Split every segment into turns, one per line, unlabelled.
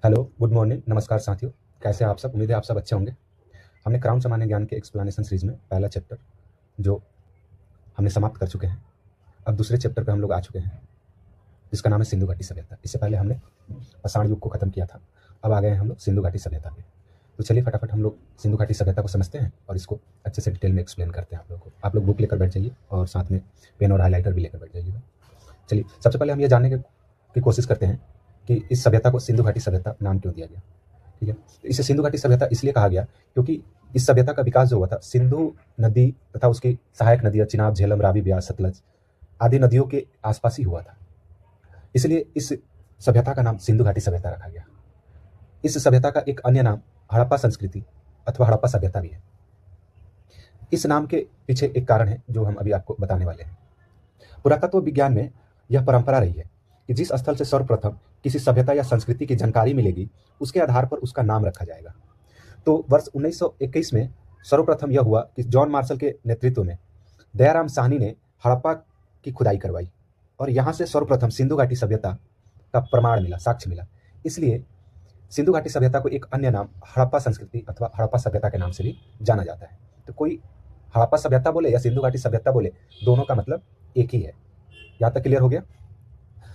Hello, good morning, नमस्कार साथियों। कैसे हैं आप सब? उम्मीद है आप सब अच्छे होंगे। हमने क्राउन सामान्य ज्ञान के एक्सप्लेनेशन सीरीज में पहला चैप्टर जो हमने समाप्त कर चुके हैं। अब दूसरे चैप्टर पे हम लोग आ चुके हैं, जिसका नाम है सिंधु घाटी सभ्यता। इससे पहले हमने पाषाण युग को खत्म किया था। अब आ गए हैं हम लोग सिंधु घाटी सभ्यता पे। तो चलिए फटाफट हम लोग सिंधु घाटी सभ्यता को समझते हैं और इसको अच्छे से डिटेल में एक्सप्लेन करते हैं आप लोगों को। आप लोग बुक लेकर बैठ जाइए और साथ में पेन और हाईलाइटर भी लेकर बैठ जाइएगा। चलिए सबसे पहले हम ये जानने की कोशिश करते हैं कि इस सभ्यता को सिंधु घाटी सभ्यता नाम क्यों दिया गया। ठीक है, तो इसे सिंधु घाटी सभ्यता इसलिए कहा गया क्योंकि इस सभ्यता का विकास जो हुआ था सिंधु नदी तथा उसकी सहायक नदियां चिनाब, झेलम, रावी, ब्यास, सतलज आदि नदियों के आसपास ही हुआ था। इसलिए इस सभ्यता का नाम सिंधु घाटी सभ्यता रखा गया। इस सभ्यता का एक अन्य नाम हड़प्पा संस्कृति अथवा हड़प्पा सभ्यता भी है। इस नाम के पीछे एक कारण है जो हम अभी आपको बताने वाले हैं। पुरातत्व विज्ञान में यह परंपरा रही है कि जिस स्थल से सर्वप्रथम किसी सभ्यता या संस्कृति की जानकारी मिलेगी उसके आधार पर उसका नाम रखा जाएगा। तो वर्ष 1921 में सर्वप्रथम यह हुआ कि जॉन मार्शल के नेतृत्व में दयाराम साहनी ने हड़प्पा की खुदाई करवाई और यहाँ से सर्वप्रथम सिंधु घाटी सभ्यता का प्रमाण मिला, साक्ष्य मिला। इसलिए सिंधु घाटी सभ्यता को एक अन्य नाम हड़प्पा संस्कृति अथवा हड़प्पा सभ्यता के नाम से भी जाना जाता है। तो कोई हड़प्पा सभ्यता बोले या सिंधु घाटी सभ्यता बोले, दोनों का मतलब एक ही है। यहाँ तक क्लियर हो गया।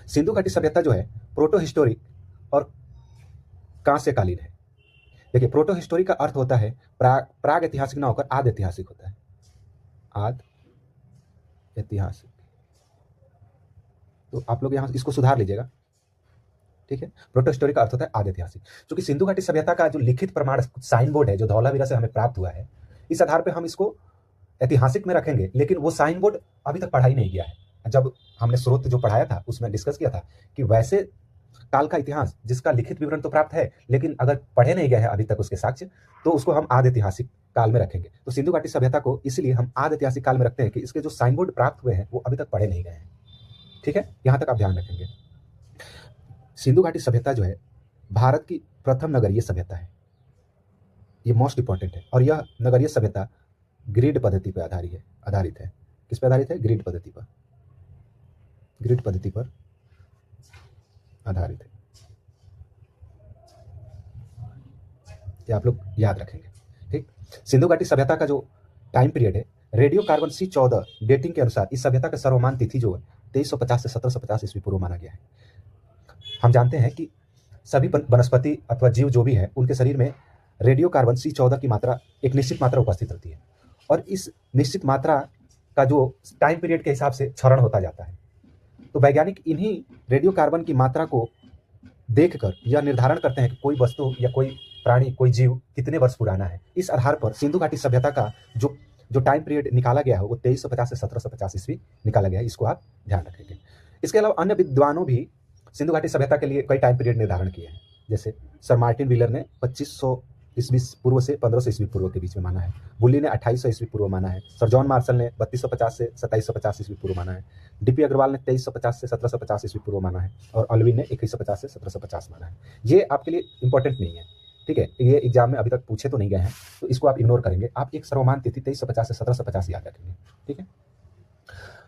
सिंधु घाटी सभ्यता जो है प्रोटो हिस्टोरिक और कांस्यकालीन है। देखिए, प्रोटो हिस्टोरिक का अर्थ होता है प्राग ऐतिहासिक ना होकर आद ऐतिहासिक होता है। आद ऐतिहासिक, तो आप लोग यहाँ इसको सुधार लीजिएगा। ठीक है, प्रोटो हिस्टोरिक का अर्थ होता है आद ऐतिहासिक। क्योंकि सिंधु घाटी सभ्यता का जो लिखित प्रमाण साइन बोर्ड है जो धौलावीरा से हमें प्राप्त हुआ है, इस आधार पर हम इसको ऐतिहासिक में रखेंगे। लेकिन वो साइन बोर्ड अभी तक पढ़ा ही नहीं गया है। जब हमने स्रोत जो पढ़ाया था उसमें डिस्कस किया था कि वैसे काल का इतिहास जिसका लिखित विवरण तो प्राप्त है लेकिन अगर पढ़े नहीं गए हैं अभी तक उसके साक्ष्य, तो उसको हम आद ऐतिहासिक काल में रखेंगे। तो सिंधु घाटी सभ्यता को इसलिए हम आद ऐतिहासिक काल में रखते हैं कि इसके जो साइन बोर्ड प्राप्त हुए हैं वो अभी तक पढ़े नहीं गए हैं। ठीक है, यहां तक आप ध्यान रखेंगे। सिंधु घाटी सभ्यता जो है भारत की प्रथम नगरीय सभ्यता है। ये मोस्ट इंपॉर्टेंट है। और यह नगरीय सभ्यता ग्रिड पद्धति पर आधारित है। किस पर आधारित है? ग्रिड पद्धति पर। ग्रिड पद्धति पर आधारित है। ये आप लोग याद रखेंगे। ठीक, सिंधु घाटी सभ्यता का जो टाइम पीरियड है, रेडियो कार्बन C14 डेटिंग के अनुसार इस सभ्यता का सर्वमान तिथि जो है 2350 से 1750 ईस्वी पूर्व माना गया है। हम जानते हैं कि सभी वनस्पति अथवा जीव जो भी है उनके शरीर में रेडियो कार्बन C14 की मात्रा, एक निश्चित मात्रा उपस्थित रहती है और इस निश्चित मात्रा का जो टाइम पीरियड के हिसाब से क्षरण होता जाता है। तो वैज्ञानिक इन्हीं रेडियो कार्बन की मात्रा को देखकर यह निर्धारण करते हैं कि कोई वस्तु या कोई प्राणी, कोई जीव कितने वर्ष पुराना है। इस आधार पर सिंधु घाटी सभ्यता का जो टाइम पीरियड निकाला गया है वो 2350 से 1750 ईस्वी निकाला गया है। इसको आप ध्यान रखेंगे। इसके अलावा अन्य विद्वानों भी सिंधु घाटी सभ्यता के लिए कई टाइम पीरियड निर्धारण किए हैं। जैसे सर मार्टिन व्हीलर ने 2500 ईस्वी पूर्व से 1500 ईस्वी पूर्व के बीच में माना है। बुल्ली ने 2800 ईस्वी पूर्व माना है। सर जॉन मार्शल ने 3250 से 2750 ईस्वी पूर्व माना है। डीपी अग्रवाल ने 2350 से 1750 ईस्वी पूर्व माना है और अल्विन ने 2150 से 1750 माना है। ये आपके लिए इंपॉर्टेंट नहीं है। ठीक है, ये एग्जाम में अभी तक पूछे तो नहीं गए हैं, तो इसको आप इग्नोर करेंगे। आप एक सर्वमान तिथि 2350 से 1750 याद रखेंगे। ठीक है,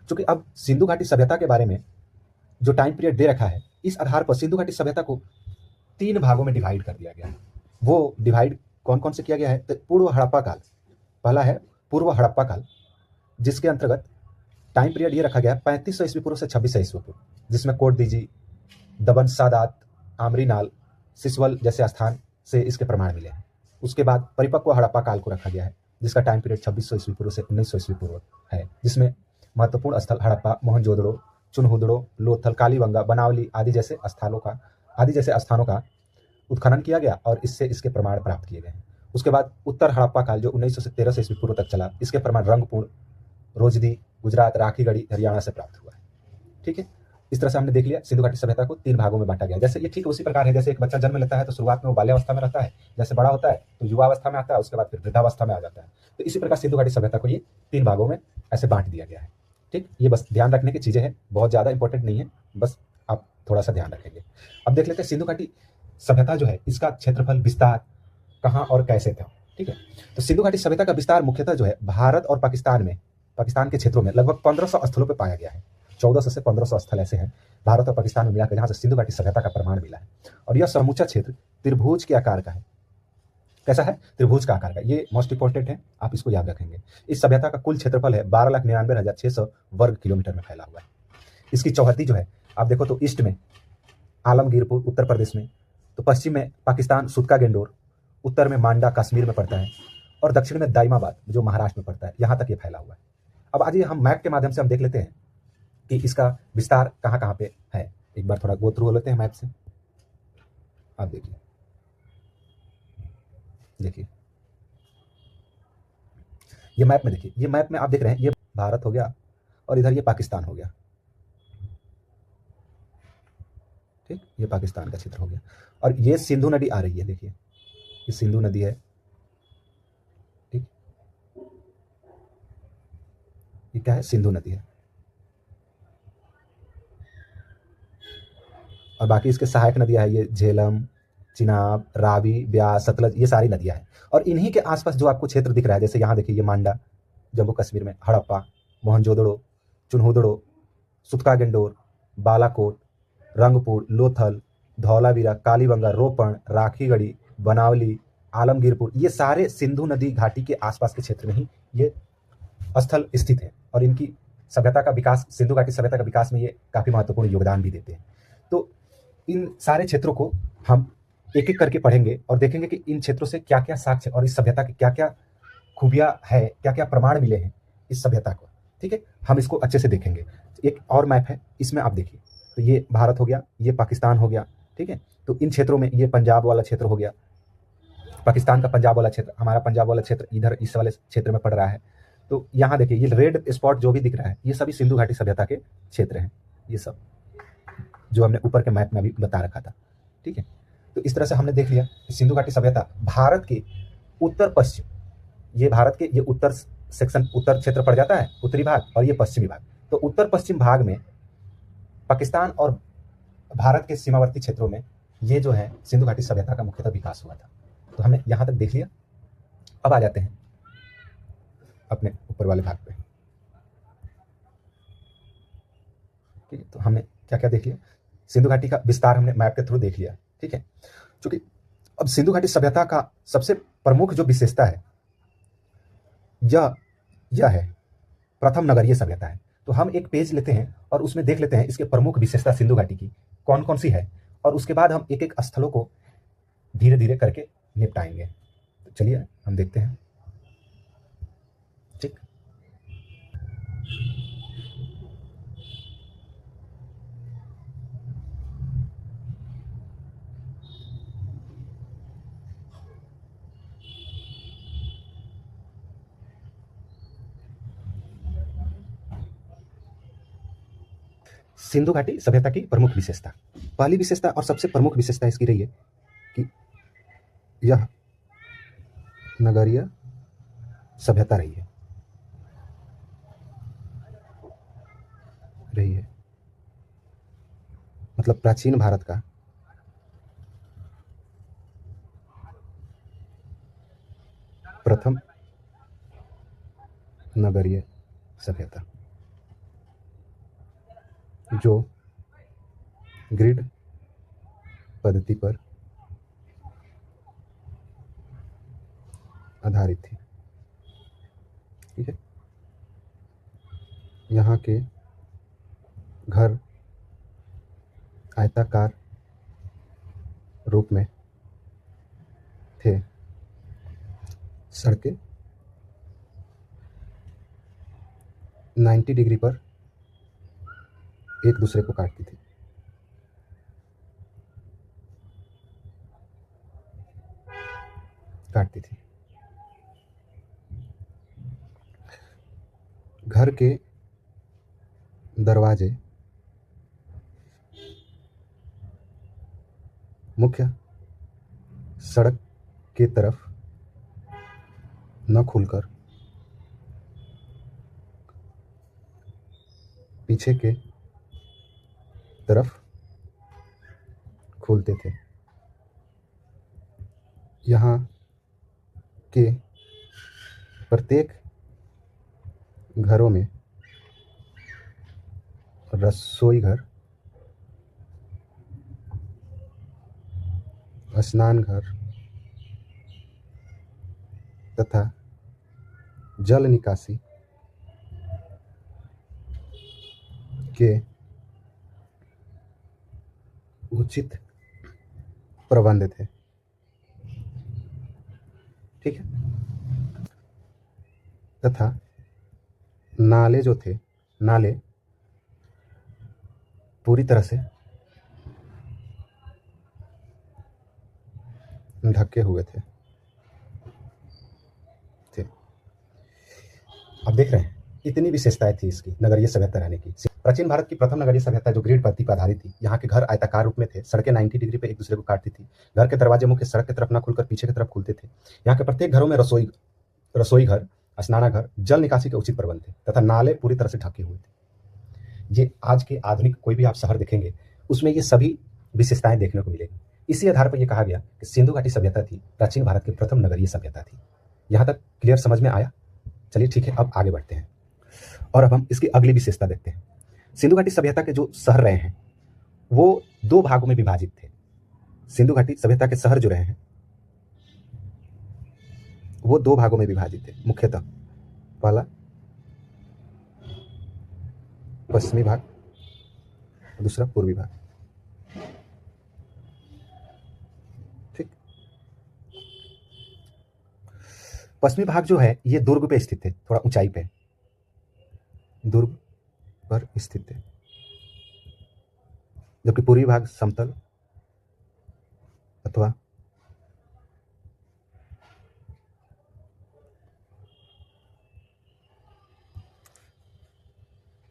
क्योंकि अब सिंधु घाटी सभ्यता के बारे में जो टाइम पीरियड दे रखा है, इस आधार पर सिंधु घाटी सभ्यता को 3 भागों में डिवाइड कर दिया गया है। वो डिवाइड कौन कौन से किया गया है? तो पूर्व हड़प्पा काल, पहला है पूर्व हड़प्पा काल, जिसके अंतर्गत टाइम पीरियड ये रखा गया है 3500 ईस्वी पूर्व से 2600 ईस्वी पूर्व, जिसमें कोट दीजी, दबन, सादात, आमरीनाल, सिसवल जैसे स्थान से इसके प्रमाण मिले हैं। उसके बाद परिपक्व हड़प्पा काल को रखा गया है जिसका टाइम पीरियड 2600 ईस्वी पूर्व से 1900 ईस्वी पूर्व है, जिसमें महत्वपूर्ण स्थल हड़प्पा, मोहनजोदड़ो, चुनहुदड़ो, लोथल, कालीबंगा, बनावली आदि जैसे स्थानों का उत्खनन किया गया और इससे इसके प्रमाण प्राप्त किए गए। उसके बाद उत्तर हड़प्पा काल जो 1900 से 1300 ईस्वी पूर्व तक चला, इसके प्रमाण रंगपुर, रोजदी, गुजरात, राखीगढ़ी, हरियाणा से प्राप्त हुआ है। ठीक है, इस तरह से हमने देख लिया सिंधु घाटी सभ्यता को 3 भागों में बांटा गया। जैसे ये ठीक उसी प्रकार है जैसे एक बच्चा जन्म लेता है तो शुरुआत में वो बाल्यावस्था में रहता है, जैसे बड़ा होता है तो युवावस्था में आता है, उसके बाद फिर वृद्धावस्था में आ जाता है। तो इसी प्रकार सिंधु घाटी सभ्यता को ये 3 भागों में ऐसे बांट दिया गया है। ठीक, ये बस ध्यान रखने की चीजें हैं, बहुत ज्यादा इंपॉर्टेंट नहीं है, बस आप थोड़ा सा ध्यान रखेंगे। अब देख लेते हैं सिंधु घाटी सभ्यता जो है इसका क्षेत्रफल, विस्तार कहाँ और कैसे था। ठीक है, तो सिंधु घाटी सभ्यता का विस्तार मुख्यतः जो है भारत और पाकिस्तान के क्षेत्रों में लगभग 1500 स्थलों पर पाया गया है। 1400 से 1500 स्थल ऐसे हैं भारत और पाकिस्तान में मिलाकर जहां से सिंधु घाटी सभ्यता का प्रमाण मिला है। और यह समूचा क्षेत्र त्रिभुज के आकार का है। कैसा है? त्रिभुज का आकार का। ये मोस्ट इंपॉर्टेंट है, आप इसको याद रखेंगे। इस सभ्यता का कुल क्षेत्रफल है 12,99,600 वर्ग किलोमीटर में फैला हुआ है। इसकी चौहद्दी जो है आप देखो तो ईस्ट में आलमगीरपुर उत्तर प्रदेश में, तो पश्चिम में पाकिस्तान सुतका गेंडोर, उत्तर में मांडा कश्मीर में पड़ता है, और दक्षिण में दाइमाबाद जो महाराष्ट्र में पड़ता है। यहाँ तक ये फैला हुआ है। अब आज ये हम मैप के माध्यम से हम देख लेते हैं कि इसका विस्तार कहाँ कहाँ पे है। एक बार थोड़ा गो थ्रू हो लेते हैं मैप से। आप देखिए, देखिए ये मैप में, देखिए ये मैप में आप देख रहे हैं, ये भारत हो गया और इधर ये पाकिस्तान हो गया। ठीक, ये पाकिस्तान का क्षेत्र हो गया, और ये सिंधु नदी आ रही है। देखिए ये सिंधु नदी है। ठीक, ये क्या है? सिंधु नदी है। और बाकी इसके सहायक नदियां है, ये झेलम, चिनाब, रावी, ब्यास, सतलज, ये सारी नदियां हैं। और इन्हीं के आसपास जो आपको क्षेत्र दिख रहा है, जैसे यहाँ देखिए ये मांडा जम्मू कश्मीर में, हड़प्पा, मोहनजोदड़ो, चुनहुदड़ो, सुतका गेंडोर, बालाकोट, रंगपुर, लोथल, धौलावीरा, कालीबंगा, रोपण, राखीगढ़ी, बनावली, आलमगीरपुर, ये सारे सिंधु नदी घाटी के आसपास के क्षेत्र में ही ये स्थल स्थित है। और इनकी सभ्यता का विकास, सिंधु घाटी सभ्यता का विकास में ये काफी महत्वपूर्ण योगदान भी देते हैं। तो इन सारे क्षेत्रों को हम एक एक करके पढ़ेंगे और देखेंगे कि इन क्षेत्रों से क्या क्या साक्ष्य और इस सभ्यता की क्या क्या खूबियां है, क्या क्या प्रमाण मिले हैं इस सभ्यता को। ठीक है, हम इसको अच्छे से देखेंगे। एक और मैप है, इसमें आप देखिए, तो ये भारत हो गया, ये पाकिस्तान हो गया। ठीक है, तो इन क्षेत्रों में ये पंजाब वाला क्षेत्र हो गया, पाकिस्तान का पंजाब वाला क्षेत्र, हमारा पंजाब वाला क्षेत्र इधर इस वाले क्षेत्र में पड़ रहा है। तो यहाँ देखिए ये रेड स्पॉट जो भी दिख रहा है, ये सभी सिंधु घाटी सभ्यता के क्षेत्र हैं, ये सब जो हमने ऊपर के मैप में अभी बता रखा था। ठीक है, तो इस तरह से हमने देख लिया कि सिंधु घाटी सभ्यता भारत के उत्तर पश्चिम, ये भारत के ये उत्तर सेक्शन, उत्तर क्षेत्र पड़ जाता है, उत्तरी भाग, और ये पश्चिमी भाग। तो उत्तर पश्चिम भाग में पाकिस्तान और भारत के सीमावर्ती क्षेत्रों में ये जो है सिंधु घाटी सभ्यता का मुख्यतः विकास हुआ था। तो हमने यहाँ तक देख लिया। अब आ जाते हैं अपने ऊपर वाले भाग पे। ठीक है, तो हमने क्या क्या देख लिया? सिंधु घाटी का विस्तार हमने मैप के थ्रू देख लिया। ठीक है, क्योंकि अब सिंधु घाटी सभ्यता का सबसे प्रमुख जो विशेषता है यह है प्रथम नगरीय सभ्यता है। तो हम एक पेज लेते हैं और उसमें देख लेते हैं इसके प्रमुख विशेषता सिंधु घाटी की कौन कौन सी है, और उसके बाद हम एक एक स्थलों को धीरे धीरे करके निपटाएंगे। तो चलिए हम देखते हैं। ठीक, सिंधु घाटी सभ्यता की प्रमुख विशेषता, पहली विशेषता और सबसे प्रमुख विशेषता इसकी रही है कि यह नगरीय सभ्यता रही है मतलब प्राचीन भारत का प्रथम नगरीय सभ्यता जो ग्रिड पद्धति पर आधारित थी। ठीक है, यहाँ के घर आयताकार रूप में थे, सड़कें 90 डिग्री पर एक दूसरे को काटती थी। घर के दरवाजे मुख्य सड़क के तरफ न खुलकर पीछे के तरफ खुलते थे। यहाँ के प्रत्येक घरों में रसोई घर, स्नान घर तथा जल निकासी के उचित प्रबंध थे। ठीक है। तथा नाले जो थे, नाले पूरी तरह से ढके हुए थे। अब देख रहे हैं इतनी विशेषताएं थी इसकी नगरीय सभ्यता रहने की। प्राचीन भारत की प्रथम नगरीय सभ्यता जो ग्रिड पद्धति पर आधारित थी। यहाँ के घर आयताकार रूप में थे, सड़कें 90 डिग्री पे एक दूसरे को काटती थी, घर के दरवाजे मुख्य सड़क की तरफ न खुलकर पीछे की तरफ खुलते थे। यहाँ के प्रत्येक घरों में रसोई घर, स्नानाघर, जल निकासी के उचित प्रबंध थे तथा नाले पूरी तरह से ढके हुए थे। ये आज के आधुनिक कोई भी आप शहर देखेंगे उसमें ये सभी विशेषताएं देखने को मिलेगी। इसी आधार पर यह कहा गया कि सिंधु घाटी सभ्यता थी प्राचीन भारत की प्रथम नगरीय सभ्यता थी। यहाँ तक क्लियर समझ में आया? चलिए ठीक है, अब आगे बढ़ते हैं और अब हम इसकी अगली विशेषता देखते हैं। सिंधु घाटी सभ्यता के जो शहर रहे हैं वो दो भागों में विभाजित थे। सिंधु घाटी सभ्यता के शहर जो रहे हैं वो दो भागों में विभाजित थे मुख्यतः। पहला पश्चिमी भाग, दूसरा पूर्वी भाग। ठीक। पश्चिमी भाग जो है ये दुर्ग पे स्थित थे, थोड़ा ऊंचाई पे दुर्ग पर स्थित थे, जबकि पूर्वी भाग समतल अथवा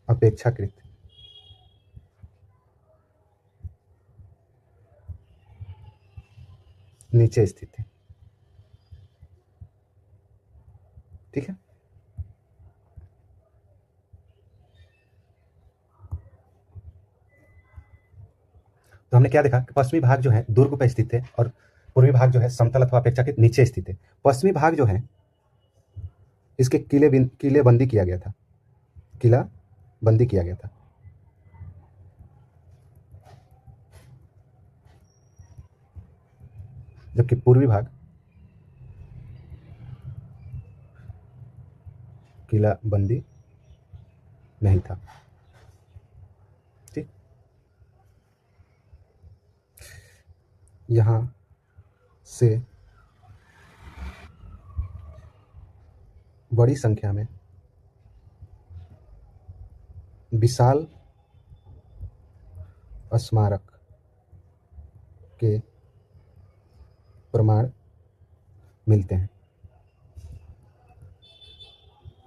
अपेक्षाकृत नीचे स्थित है। ठीक है। तो हमने क्या देखा कि पश्चिमी भाग जो है दुर्ग पर स्थित है और पूर्वी भाग जो है समतल अथवा अपेक्षाकृत नीचे स्थित है। पश्चिमी भाग जो है इसके किले बंदी किया गया था, किला बंदी किया गया था। जबकि पूर्वी भाग किला बंदी नहीं था। ठीक। यहां से बड़ी संख्या में विशाल स्मारक के प्रमाण मिलते हैं,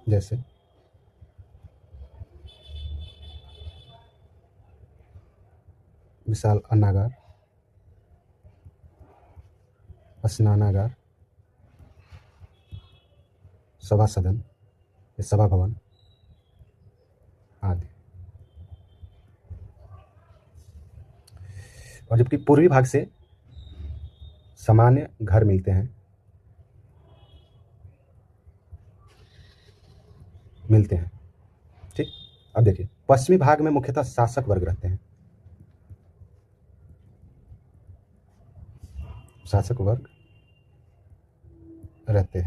जैसे विशाल अन्नागार, स्नानागार, सभा सदन, सभा भवन आदि। और जबकि पूर्वी भाग से सामान्य घर मिलते हैं, ठीक। अब देखिए पश्चिमी भाग में मुख्यतः शासक वर्ग रहते हैं, शासक वर्ग रहते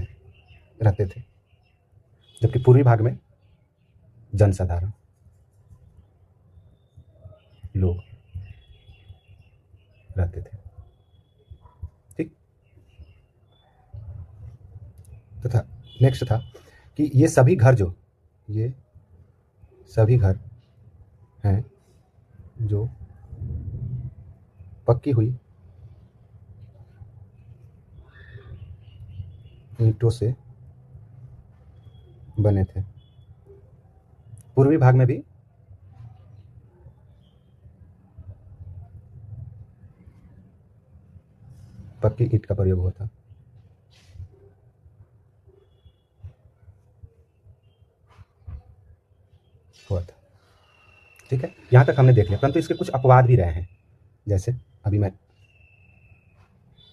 थे, जबकि पूर्वी भाग में जनसाधारण लोग रहते थे। ठीक। तथा नेक्स्ट था कि ये सभी घर हैं जो पक्की हुई ईंटों से बने थे। पूर्वी भाग में भी पक्की ईंट का प्रयोग हुआ था। ठीक है, यहां तक हमने देख लिया, परंतु इसके कुछ अपवाद भी रहे हैं, जैसे अभी मैं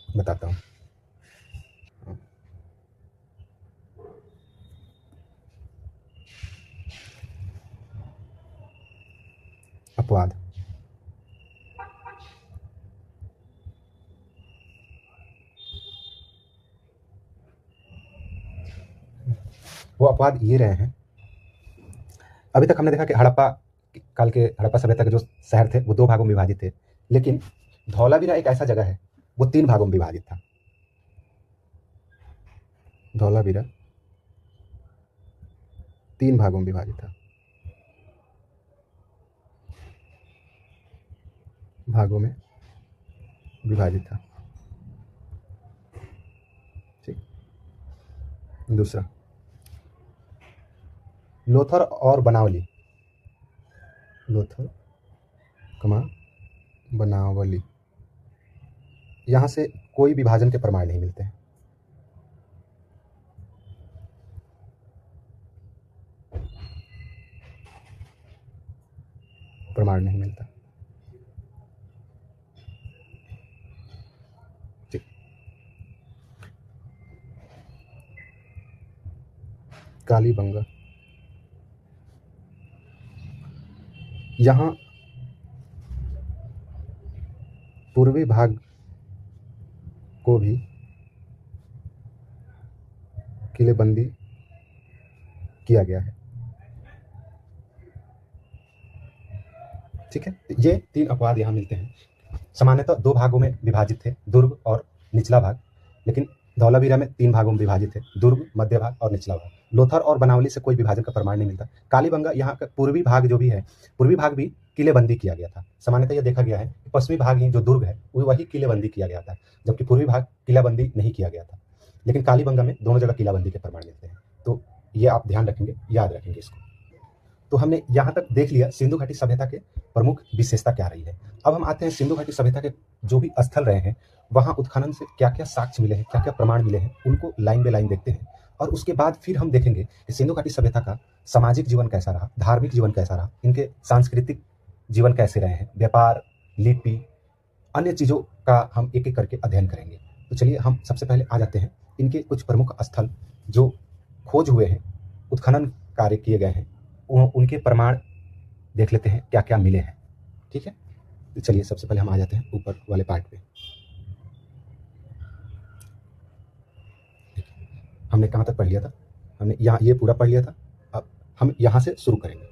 बताता हूं। अपवाद वो अपवाद ये रहे हैं, अभी तक हमने देखा कि हड़प्पा काल के, हड़प्पा सभ्यता के जो शहर थे वो 2 भागों में विभाजित थे, लेकिन धौलावीरा एक ऐसा जगह है वो 3 भागों में विभाजित था। धौलावीरा 3 भागों में विभाजित था, भागों में विभाजित था। ठीक, दूसरा लोथर और बनावली, लोथर कमा बनावली, यहाँ से कोई विभाजन के प्रमाण नहीं मिलते हैं। प्रमाण नहीं मिलता। ठीक, कालीबंगा, यहाँ पूर्वी भाग को भी किलेबंदी किया गया है। ठीक है, ये 3 अपवाद यहाँ मिलते हैं। सामान्यतः 2 भागों में विभाजित थे, दुर्ग और निचला भाग, लेकिन धौलावीरा में 3 भागों में विभाजित थे, दुर्ग, मध्य भाग और निचला भाग। लोथर और बनावली से कोई विभाजन का प्रमाण नहीं मिलता। कालीबंगा, यहाँ का पूर्वी भाग जो भी है, पूर्वी भाग भी किलेबंदी किया गया था। सामान्यतः यह देखा गया है कि पश्चिमी भाग ही जो दुर्ग है वही किलेबंदी किया गया था, जबकि पूर्वी भाग किलाबंदी नहीं किया गया था। लेकिन कालीबंगा में दोनों जगह किलाबंदी के प्रमाण मिलते हैं। तो ये आप ध्यान रखेंगे, याद रखेंगे इसको। तो हमने यहाँ तक देख लिया सिंधु घाटी सभ्यता के प्रमुख विशेषता क्या रही है। अब हम आते हैं सिंधु घाटी सभ्यता के जो भी स्थल रहे हैं वहाँ उत्खनन से क्या क्या साक्ष्य मिले हैं, क्या क्या प्रमाण मिले हैं, उनको लाइन बाय लाइन देखते हैं। और उसके बाद फिर हम देखेंगे कि सिंधु घाटी सभ्यता का सामाजिक जीवन कैसा रहा, धार्मिक जीवन कैसा रहा, इनके सांस्कृतिक जीवन कैसे रहे हैं, व्यापार, लिपि, अन्य चीज़ों का हम एक एक करके अध्ययन करेंगे। तो चलिए हम सबसे पहले आ जाते हैं इनके कुछ प्रमुख स्थल जो खोज हुए हैं, उत्खनन कार्य किए गए हैं, उनके प्रमाण देख लेते हैं क्या क्या मिले हैं। ठीक है, तो चलिए सबसे पहले हम आ जाते हैं ऊपर वाले पार्ट पे। हमने कहाँ तक पढ़ लिया था? हमने यहाँ ये पूरा पढ़ लिया था। अब हम यहाँ से शुरू करेंगे।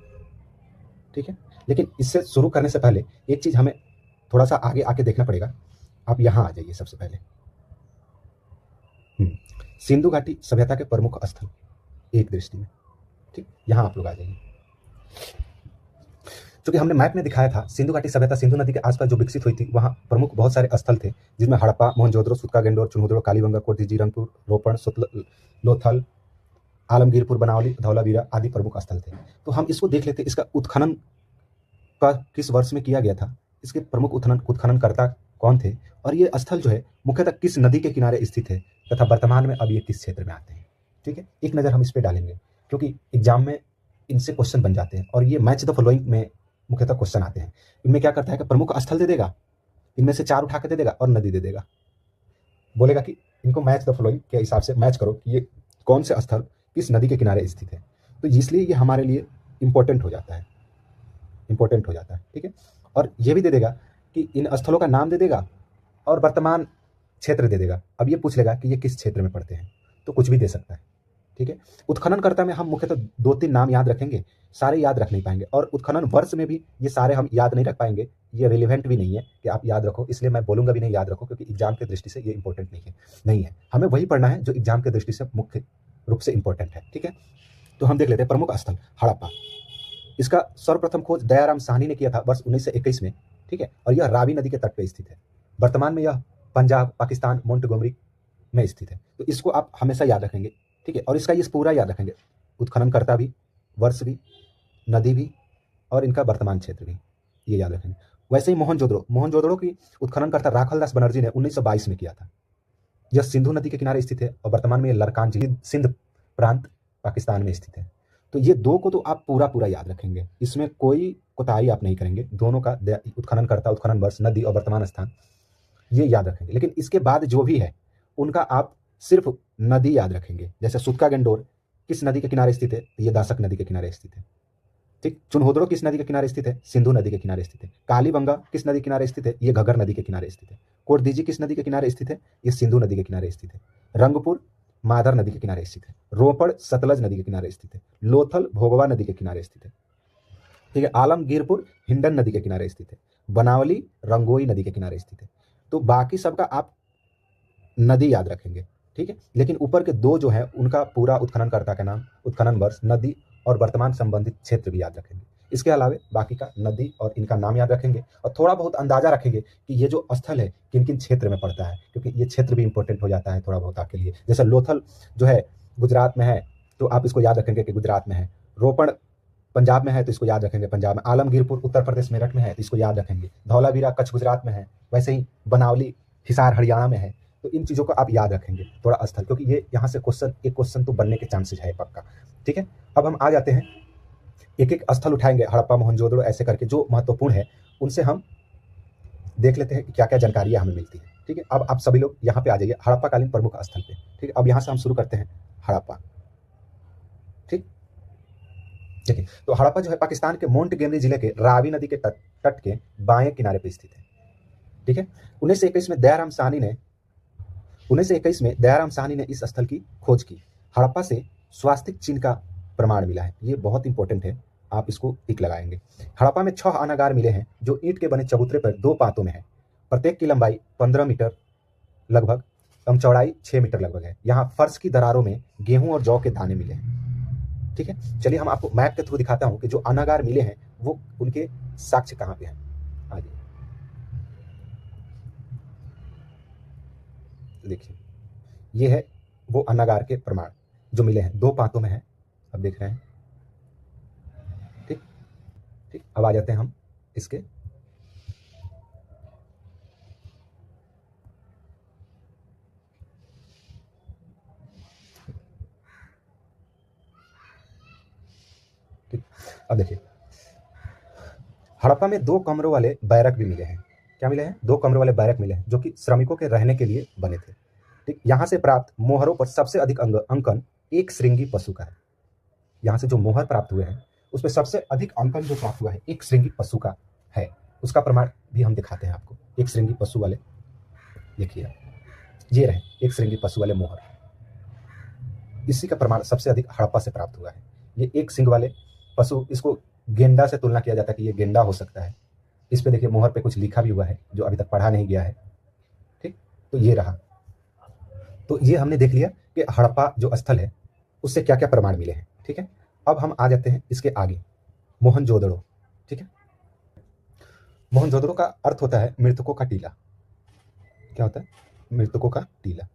ठीक है, लेकिन इससे शुरू करने से पहले एक चीज़ हमें थोड़ा सा आगे आके देखना पड़ेगा। आप यहाँ आ जाइए सबसे पहले। सिंधु घाटी सभ्यता के प्रमुख स्थल एक दृष्टि में। ठीक, यहाँ आप लोग आ जाइए। क्योंकि हमने मैप में दिखाया था सिंधु घाटी सभ्यता सिंधु नदी के आसपास जो विकसित हुई थी, वहाँ प्रमुख बहुत सारे स्थल थे, जिसमें हड़प्पा, मोहनजोदड़ो, सूत्का गेंडोर, चुनहुदड़ो, कालीबंगा, कोटदीजी, रंगपुर, रोपण, लोथल, आलमगीरपुर, बनावली, धौलावीरा आदि प्रमुख स्थल थे। तो हम इसको देख लेते, इसका उत्खनन का किस वर्ष में किया गया था, इसके प्रमुख उत्खननकर्ता कौन थे, और ये स्थल जो है मुख्यतः किस नदी के किनारे स्थित है, तथा वर्तमान में अब ये किस क्षेत्र में आते हैं। ठीक है, एक नज़र हम इस पर डालेंगे, क्योंकि एग्जाम में इनसे क्वेश्चन बन जाते हैं, और ये मैच द फॉलोइंग में मुख्यतः क्वेश्चन आते हैं। इनमें क्या करता है कि प्रमुख स्थल दे देगा, इनमें से 4 उठा के दे देगा और नदी दे देगा, बोलेगा कि इनको मैच द फॉलोइंग के हिसाब से मैच करो कि ये कौन से स्थल किस नदी के किनारे स्थित है। तो इसलिए ये हमारे लिए इंपॉर्टेंट हो जाता है, इंपॉर्टेंट हो जाता है। ठीक है, और ये भी दे देगा कि इन स्थलों का नाम दे देगा और वर्तमान क्षेत्र दे देगा। अब ये पूछ लेगा कि ये किस क्षेत्र में पड़ते हैं, तो कुछ भी दे सकता है। ठीक है, उत्खननकर्ता में हम मुख्यतः 2-3 नाम याद रखेंगे, सारे याद रख नहीं पाएंगे, और उत्खनन वर्ष में भी ये सारे हम याद नहीं रख पाएंगे, ये रिलेवेंट भी नहीं है कि आप याद रखो, इसलिए मैं बोलूंगा भी नहीं याद रखो, क्योंकि एग्जाम की दृष्टि से ये इंपॉर्टेंट नहीं है। हमें वही पढ़ना है जो एग्जाम की दृष्टि से मुख्य रूप से इंपॉर्टेंट है। ठीक है, तो हम देख लेते हैं प्रमुख स्थल हड़प्पा। इसका सर्वप्रथम खोज दयाराम साहनी ने किया था वर्ष 1921 में। ठीक है, और यह रावी नदी के तट पर स्थित है। वर्तमान में यह पंजाब, पाकिस्तान, मोंटगोमरी में स्थित है। तो इसको आप हमेशा याद रखेंगे। ठीक है, और इसका ये पूरा याद रखेंगे, उत्खननकर्ता भी, वर्ष भी, नदी भी, और इनका वर्तमान क्षेत्र भी, ये याद रखेंगे। वैसे ही मोहनजोदड़ो की उत्खननकर्ता राखलदास बनर्जी ने 1922 में किया था। यह सिंधु नदी के किनारे स्थित है, और वर्तमान में यह लरकान जिले, सिंध प्रांत, पाकिस्तान में स्थित है। तो ये 2 को तो आप पूरा याद रखेंगे, इसमें कोई कोताही आप नहीं करेंगे। दोनों का उत्खननकर्ता, उत्खनन वर्ष, नदी और वर्तमान स्थान ये याद रखेंगे। लेकिन इसके बाद जो भी है उनका आप सिर्फ नदी याद रखेंगे। जैसे सूत्का गेंडोर किस नदी के किनारे स्थित है, ये दासक नदी के किनारे स्थित है। ठीक, चुनहुदड़ो किस नदी के किनारे स्थित है, सिंधु नदी के किनारे स्थित है। कालीबंगा किस नदी के किनारे स्थित है, ये घग्गर नदी के किनारे स्थित है। कोटदीजी किस नदी के किनारे स्थित है, ये सिंधु नदी के किनारे स्थित है। रंगपुर मादर नदी के किनारे स्थित है। रोपड़ सतलज नदी के किनारे स्थित है। लोथल भोगवा नदी के किनारे स्थित है। ठीक है। आलमगीरपुर हिंडन नदी के किनारे स्थित है। बनावली रंगोई नदी के किनारे स्थित है। तो बाकी सबका आप नदी याद रखेंगे, ठीक है। लेकिन ऊपर के दो जो है उनका पूरा उत्खननकर्ता का नाम, उत्खनन वर्ष, नदी और वर्तमान संबंधित क्षेत्र भी याद रखेंगे। इसके अलावा बाकी का नदी और इनका नाम याद रखेंगे और थोड़ा बहुत अंदाजा रखेंगे कि ये जो स्थल है किन किन क्षेत्र में पड़ता है, क्योंकि ये क्षेत्र भी इंपॉर्टेंट हो जाता है थोड़ा बहुत आपके लिए। जैसे लोथल जो है गुजरात में है तो आप इसको याद रखेंगे कि गुजरात में है। रोपड़ पंजाब में है तो इसको याद रखेंगे पंजाब में। आलमगीरपुर उत्तर प्रदेश मेरठ में है तो इसको याद रखेंगे। धौलावीरा कच्छ गुजरात में है। वैसे ही बनावली हिसार हरियाणा में है। तो इन चीज़ों को आप याद रखेंगे थोड़ा स्थल, क्योंकि ये यहाँ से एक क्वेश्चन तो बनने के चांसेस है पक्का, ठीक है। अब हम आ जाते हैं, एक एक स्थल उठाएंगे हड़प्पा मोहनजोदड़ो ऐसे करके जो महत्वपूर्ण है उनसे हम देख लेते हैं कि क्या क्या जानकारियाँ हमें मिलती है, ठीक है। अब आप सभी लोग यहाँ पे आ जाइए हड़प्पा कालीन प्रमुख स्थल पे, ठीक है। अब यहाँ से हम शुरू करते हैं हड़प्पा, ठीक। देखिए तो हड़प्पा जो है पाकिस्तान के मोंटगेमरी जिले के रावी नदी के तट के बाएं किनारे पर स्थित है, ठीक है। 1921 में दयाराम साहनी ने इस स्थल की खोज की। हड़प्पा से स्वास्तिक चिन्ह का प्रमाण मिला है, ये बहुत इंपॉर्टेंट है, आप इसको टिक लगाएंगे। हड़प्पा में 6 अनागार मिले हैं जो ईंट के बने चबूतरे पर 2 पातों में है। प्रत्येक की लंबाई 15 मीटर लगभग एवं चौड़ाई 6 मीटर लगभग है। यहाँ फर्श की दरारों में गेहूं और जौ के दाने मिले हैं, ठीक है। चलिए हम आपको मैप के थ्रू दिखाता हूं कि जो अनागार मिले हैं वो उनके साक्ष्य कहाँ पे हैं। आइए देखिए, ये है वो अनागार के प्रमाण जो मिले हैं, 2 पातों में है, अब देख रहे हैं, ठीक ठीक। अब आ जाते हैं हम इसके ठीक। अब देखिए हड़प्पा में 2 कमरों वाले बैरक भी मिले हैं। क्या मिले हैं? 2 कमरों वाले बैरक मिले हैं जो कि श्रमिकों के रहने के लिए बने थे, ठीक। यहाँ से प्राप्त मोहरों पर सबसे अधिक अंकन एक श्रृंगी पशु का है। यहाँ से जो मोहर प्राप्त हुए हैं उसमें सबसे अधिक अंकन जो प्राप्त हुआ है एक श्रृंगी पशु का है। उसका प्रमाण भी हम दिखाते हैं आपको। एक श्रृंगी पशु वाले देखिए, ये रहे एक श्रृंगी पशु वाले मोहर, इसी का प्रमाण सबसे अधिक हड़प्पा से प्राप्त हुआ है। ये एक सिंग वाले पशु, इसको गेंडा से तुलना किया जाता है कि ये गेंडा हो सकता है। इस पे देखिए मोहर पे कुछ लिखा भी हुआ है जो अभी तक पढ़ा नहीं गया है, ठीक। तो ये रहा, तो ये हमने देख लिया कि हड़प्पा जो स्थल है उससे क्या क्या प्रमाण मिले हैं, ठीक है। अब हम आ जाते हैं इसके आगे मोहनजोदड़ो, ठीक है। मोहनजोदड़ो का अर्थ होता है मृतकों का टीला। क्या होता है? मृतकों का टीला।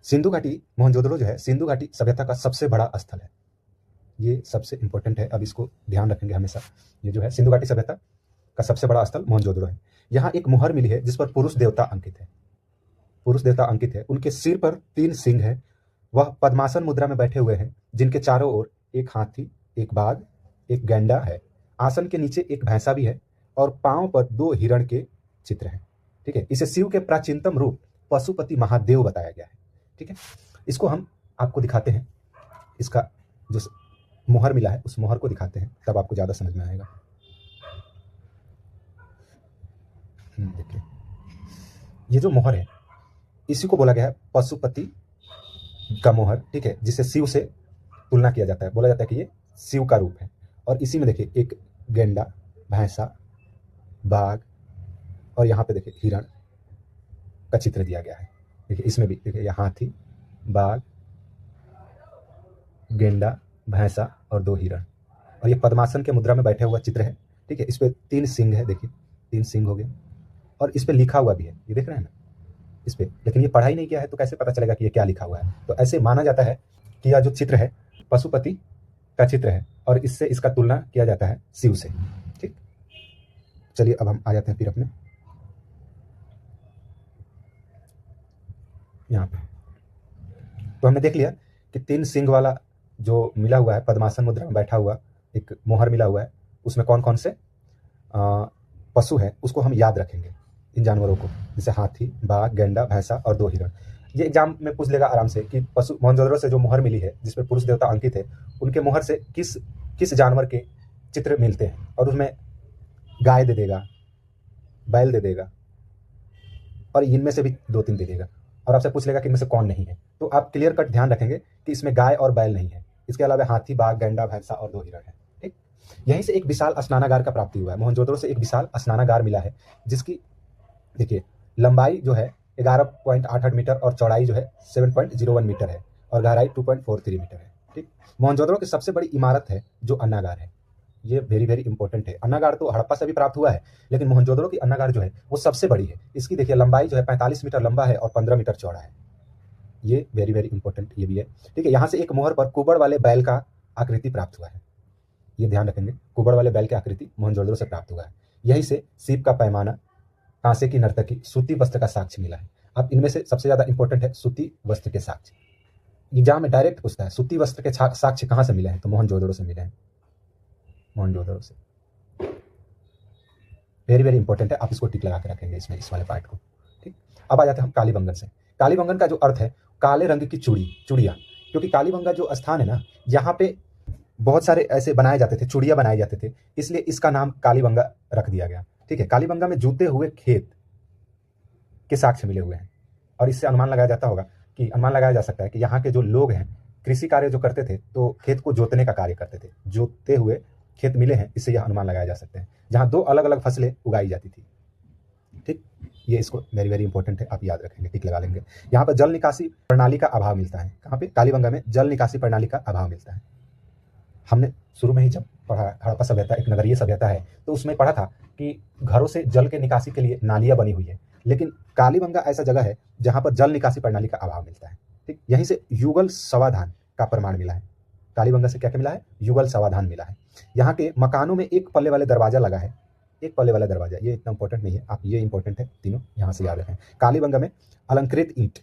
सिंधु घाटी मोहनजोदड़ो जो है सिंधु घाटी सभ्यता का सबसे बड़ा स्थल है, ये सबसे इंपॉर्टेंट है, अब इसको ध्यान रखेंगे हमेशा। ये जो है सिंधु घाटी सभ्यता का सबसे बड़ा स्थल मोहनजोदड़ो है। यहाँ एक मोहर मिली है जिस पर पुरुष देवता अंकित है, पुरुष देवता अंकित है। उनके सिर पर 3 सिंह है। वह पद्मासन मुद्रा में बैठे हुए हैं जिनके चारों ओर एक हाथी, एक बाघ, एक गैंडा है। आसन के नीचे एक भैंसा भी है और पांव पर 2 हिरण के चित्र हैं, ठीक है। इसे शिव के प्राचीनतम रूप पशुपति महादेव बताया गया है, ठीक है। इसको हम आपको दिखाते हैं, इसका जो मोहर मिला है उस मोहर को दिखाते हैं, तब आपको ज्यादा समझ में आएगा। देखिए ये जो मोहर है इसी को बोला गया है पशुपति का मोहर, ठीक है, जिसे शिव से तुलना किया जाता है, बोला जाता है कि ये शिव का रूप है। और इसी में देखिए एक गेंडा, भैंसा, बाघ और यहाँ पे देखिए हिरण का चित्र दिया गया है। देखिए इसमें भी देखिए ये हाथी, बाघ, गेंडा, भैंसा और 2 हिरण, और ये पद्मासन के मुद्रा में बैठे हुआ चित्र है, ठीक है। इस पे 3 सिंह है, देखिए 3 सिंह हो गए और इस पे लिखा हुआ भी है, ये देख रहे हैं ना इस पे, लेकिन ये पढ़ाई नहीं किया है तो कैसे पता चलेगा कि ये क्या लिखा हुआ है। तो ऐसे माना जाता है कि यह जो चित्र है पशुपति का चित्र है और इससे इसका तुलना किया जाता है शिव से, ठीक। चलिए अब हम आ जाते हैं फिर अपने यहाँ पे। तो हमने देख लिया कि 3 सिंह वाला जो मिला हुआ है पद्मासन मुद्रा में बैठा हुआ एक मोहर मिला हुआ है, उसमें कौन कौन से पशु है उसको हम याद रखेंगे, इन जानवरों को, जैसे हाथी, बाघ, गेंडा, भैंसा और 2 हिरण। ये एग्जाम में पूछ लेगा आराम से कि पशु मोहनजोदड़ो से जो मोहर मिली है जिसमें पुरुष देवता अंकित है, उनके मोहर से किस जानवर के चित्र मिलते हैं, और उसमें गाय दे देगा, बैल दे देगा और इनमें से भी 2-3 दे देगा। और आपसे पूछ लेगा कि इनमें से कौन नहीं है, तो आप क्लियर कट ध्यान रखेंगे कि इसमें गाय और बैल नहीं है। इसके अलावा हाथी, बाघ, गैंडा, भैंसा और 2 हिरण है। ठीक, यहीं से एक विशाल स्नानागार का प्राप्ति हुआ है। मोहनजोदड़ो से एक विशाल स्नानागार मिला है, जिसकी देखिए लंबाई जो है 11.88 मीटर और चौड़ाई जो है 7.01 मीटर है और गहराई 2.43 मीटर है। ठीक, मोहनजोदड़ो की सबसे बड़ी इमारत है जो अन्नागार है। ये वेरी वेरी इंपॉर्टेंट है। अन्नागार तो हड़प्पा से भी प्राप्त हुआ है, लेकिन मोहनजोदड़ो की अन्नागार जो है वो सबसे बड़ी है। इसकी देखिए लंबाई जो है 45 मीटर लंबा है और 15 मीटर चौड़ा है। ये वेरी वेरी इंपॉर्टेंट ये भी है। ठीक है, यहाँ से एक मोहर पर कुबड़ वाले बैल का आकृति प्राप्त हुआ है। ये ध्यान रखेंगे, कुबड़ वाले बैल की आकृति मोहनजोदड़ो से प्राप्त हुआ है। यहीं से सीप का पैमाना, कांसे की नर्तकी, सूती वस्त्र का साक्ष्य मिला है। अब इनमें से सबसे ज्यादा इंपॉर्टेंट है सूती वस्त्र के साक्ष्य। एग्जाम में डायरेक्ट पूछता है सूती वस्त्र के साक्ष्य कहाँ से मिले हैं, तो मोहनजोदड़ो से मिले हैं। मोहनजोदड़ो से वेरी वेरी इंपॉर्टेंट है, आप इसको टिक लगा के रखेंगे इसमें, इस वाले पार्ट को। ठीक, अब आ जाते हैं हम कालीबंगन से। कालीबंगन का जो अर्थ है काले रंग की चूड़ियाँ, क्योंकि कालीबंगा जो स्थान है ना, यहाँ पे बहुत सारे ऐसे बनाए जाते थे, चूड़ियाँ बनाए जाते थे, इसलिए इसका नाम कालीबंगा रख दिया गया। ठीक है, कालीबंगा में जूते हुए खेत के साक्ष्य मिले हुए हैं और इससे अनुमान लगाया जा सकता है कि यहाँ के जो लोग हैं कृषि कार्य जो करते थे तो खेत को जोतने का कार्य करते थे। जोते हुए खेत मिले हैं, इससे यह अनुमान लगाया जा सकते हैं, जहाँ 2 अलग अलग फसलें उगाई जाती थी। ठीक, ये इसको वेरी वेरी इंपॉर्टेंट है, आप याद रखेंगे, टिक लगा लेंगे। यहाँ पर जल निकासी प्रणाली का अभाव मिलता है। कहाँ पे? कालीबंगा में जल निकासी प्रणाली का अभाव मिलता है। हमने शुरू में ही जब पढ़ा हड़प्पा सभ्यता एक नगरीय सभ्यता है, तो उसमें पढ़ा था कि घरों से जल के निकासी के लिए नालियां बनी हुई है, लेकिन कालीबंगा ऐसा जगह है जहां पर जल निकासी प्रणाली का अभाव मिलता है। ठीक, यहीं से युगल समाधान का प्रमाण मिला है। कालीबंगा से क्या क्या मिला है? युगल समाधान मिला है। यहाँ के मकानों में 1 पल्ले वाले दरवाजा लगा है। 1 पल्ले वाला दरवाजा, ये इतना इंपॉर्टेंट नहीं है, आप ये इंपॉर्टेंट है, तीनों यहाँ से याद रखें। कालीबंगा में अलंकृत ईंट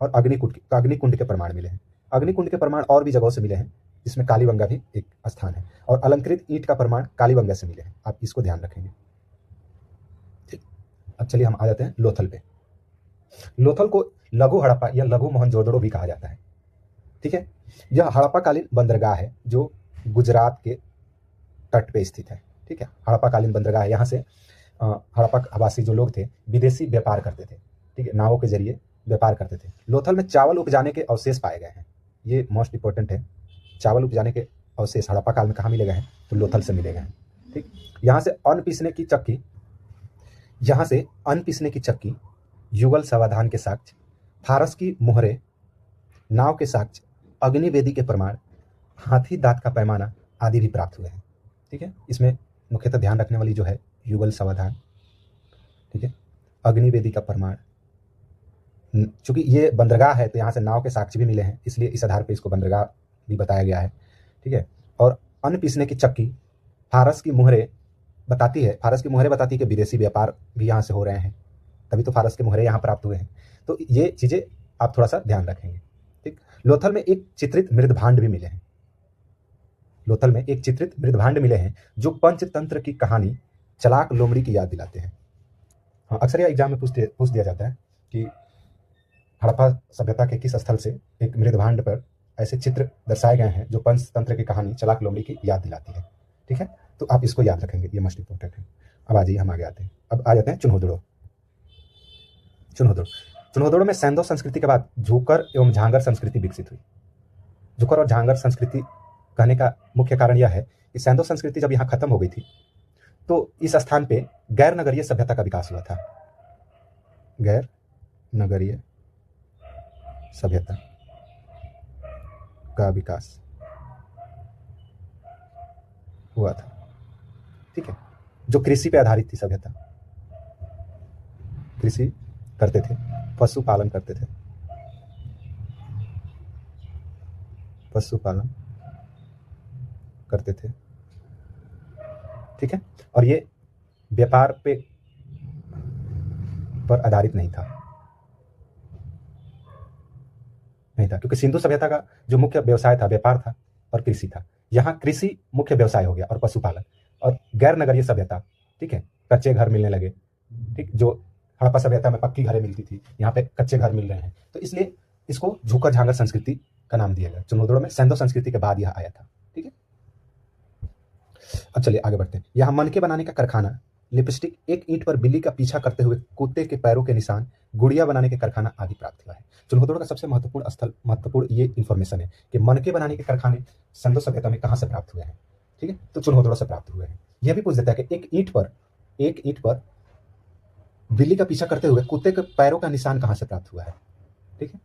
और अग्निकुंड के प्रमाण मिले हैं। अग्निकुंड के प्रमाण और भी जगहों से मिले हैं, इसमें कालीबंगा भी एक स्थान है, और अलंकृत ईंट का प्रमाण कालीबंगा से मिले हैं, आप इसको ध्यान रखेंगे। ठीक, अब चलिए हम आ जाते हैं लोथल पे। लोथल को लघु हड़प्पा या लघु मोहनजोदड़ो भी कहा जाता है। ठीक है, यह हड़प्पा कालीन बंदरगाह है जो गुजरात के तट पे स्थित है। ठीक है, हड़प्पा कालीन बंदरगाह है। यहाँ से हड़प्पा आवासी जो लोग थे विदेशी व्यापार करते थे। ठीक है, नावों के जरिए व्यापार करते थे। लोथल में चावल उपजाने के अवशेष पाए गए हैं, ये मोस्ट इंपॉर्टेंट है। चावल उपजाने के अवशेष हड़प्पा काल में कहाँ मिले गए हैं? तो लोथल से मिले गए हैं। ठीक, यहाँ से अन्न पीसने की चक्की, युगल समाधान के साक्ष्य, फारस की मोहरे, नाव के साक्ष्य, अग्निवेदी के प्रमाण, हाथी दांत का पैमाना आदि भी प्राप्त हुए हैं। ठीक है, इसमें मुख्यतः ध्यान रखने वाली जो है युगल समाधान, ठीक है, अग्निवेदी का प्रमाण। चूंकि ये बंदरगाह है तो यहाँ से नाव के साक्ष्य भी मिले हैं, इसलिए इस आधार पर इसको बंदरगाह भी बताया गया है। ठीक है, और अन्न पीसने की चक्की, फारस की मोहरे बताती है कि विदेशी व्यापार भी यहाँ से हो रहे हैं, तभी तो फारस के मोहरे यहाँ प्राप्त हुए हैं। तो ये चीजें आप थोड़ा सा ध्यान रखेंगे। ठीक, लोथल में एक चित्रित मृदभांड भी मिले हैं। लोथल में एक चित्रित मृदभांड मिले हैं जो पंचतंत्र की कहानी चलाक लोमड़ी की याद दिलाते हैं। हाँ, अक्सर यह एग्जाम में पूछ दिया जाता है कि हड़प्पा सभ्यता के किस स्थल से एक मृदभांड पर ऐसे चित्र दर्शाए गए हैं जो पंचतंत्र की कहानी चलाक लोमड़ी की याद दिलाती है। ठीक है, तो आप इसको याद रखेंगे, ये मोस्ट इंपॉर्टेंट है। अब आ जाइए, हम आगे आते हैं। अब आ जाते हैं चुन्होदड़ो में सैंधव संस्कृति के बाद झूकर एवं झांगर संस्कृति विकसित हुई। झूकर और झांगर संस्कृति कहने का मुख्य कारण यह है कि सैंधव संस्कृति जब यहाँ खत्म हो गई थी तो इस स्थान पे गैर नगरीय सभ्यता का विकास हुआ था। गैर नगरीय सभ्यता का विकास हुआ था। ठीक है, जो कृषि पे आधारित थी सभ्यता, कृषि करते थे, पशुपालन करते थे, पशुपालन करते थे। ठीक है, और ये व्यापार पर आधारित नहीं था क्योंकि सिंधु सभ्यता का जो मुख्य व्यवसाय था व्यापार था और कृषि था। यहाँ कृषि मुख्य व्यवसाय हो गया और पशुपालन। और गैर नगरीय सभ्यता, ठीक है, कच्चे घर मिलने लगे। ठीक, जो हड़प्पा सभ्यता में पक्की घरें मिलती थी, यहाँ पे कच्चे घर मिल रहे हैं, तो इसलिए इसको झूकर झांगर संस्कृति का नाम दिया गया। चुन्होदड़ो में सैंधव संस्कृति के बाद यह आया था। ठीक है, अब चलिए आगे बढ़ते हैं। यहाँ मनके बनाने का कारखाना लिपस्टिक, एक ईंट पर बिल्ली का पीछा करते हुए कुत्ते के पैरों के निशान, गुड़िया बनाने के कारखाना आदि प्राप्त हुआ है। चुनहोदड़ो का सबसे महत्वपूर्ण ये इन्फॉर्मेशन है कि मनके बनाने के कारखाने सिंधु सभ्यता में कहाँ से प्राप्त हुए हैं। ठीक है, तो चुनहोदड़ो से प्राप्त हुए हैं। यह भी पूछ देता है कि एक ईंट पर बिल्ली का पीछा करते हुए कुत्ते के पैरों का निशान कहाँ से प्राप्त हुआ है। ठीक है,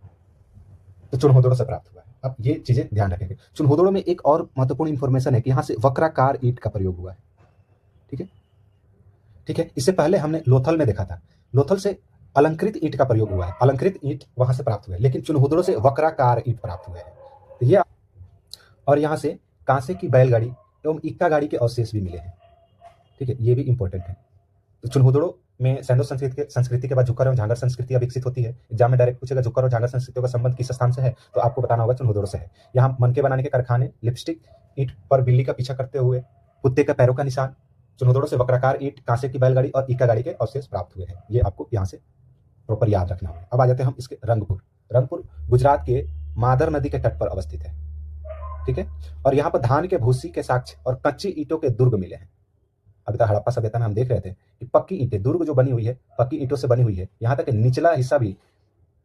तो चुनहोदड़ो से प्राप्त हुआ है। अब ये चीजें ध्यान रखेंगे। चुनहोदड़ो में एक और महत्वपूर्ण इंफॉर्मेशन है कि यहाँ से वक्राकार ईंट का प्रयोग हुआ है। ठीक है, इससे पहले हमने लोथल में देखा था, लोथल से अलंकृत ईंट का प्रयोग हुआ है, अलंकृत ईंट वहां से प्राप्त हुए, लेकिन चुनहोदड़ो से वक्राकार ईंट प्राप्त हुए हैं। तो ये, और यहाँ से कांसे की बैलगाड़ी एवं इक्का गाड़ी के अवशेष भी मिले हैं। ठीक है, ये भी इंपॉर्टेंट है। तो चुनहोदड़ो में सैंडो संस्कृति के बाद झुक्कर एवं झांगर संस्कृतियां विकसित होती है। एग्जाम में डायरेक्ट पूछेगा झुक्कर और झांगर संस्कृतियों का संबंध किस स्थान से है, तो आपको बताना होगा चुनहोदड़ो से है। यहाँ मनके बनाने के कारखाने, लिपस्टिक, ईंट पर बिल्ली का पीछा करते हुए कुत्ते के पैरों का निशान, चुनहोदड़ो से वक्राकार ईंट, कांसे की बैलगाड़ी और इक्का गाड़ी के अवशेष प्राप्त हुए हैं। ये आपको यहाँ से प्रॉपर याद रखना होगा। अब आ जाते हैं हम इसके रंगपुर गुजरात के मादर नदी के तट पर अवस्थित है। ठीक है, और यहाँ पर धान के भूसी के साक्ष्य और कच्ची ईंटों के दुर्ग मिले हैं। अभी तक हड़प्पा सभ्यता में हम देख रहे थे कि पक्की ईंटें, दुर्ग जो बनी हुई है पक्की ईंटों से बनी हुई है, यहाँ तक निचला हिस्सा भी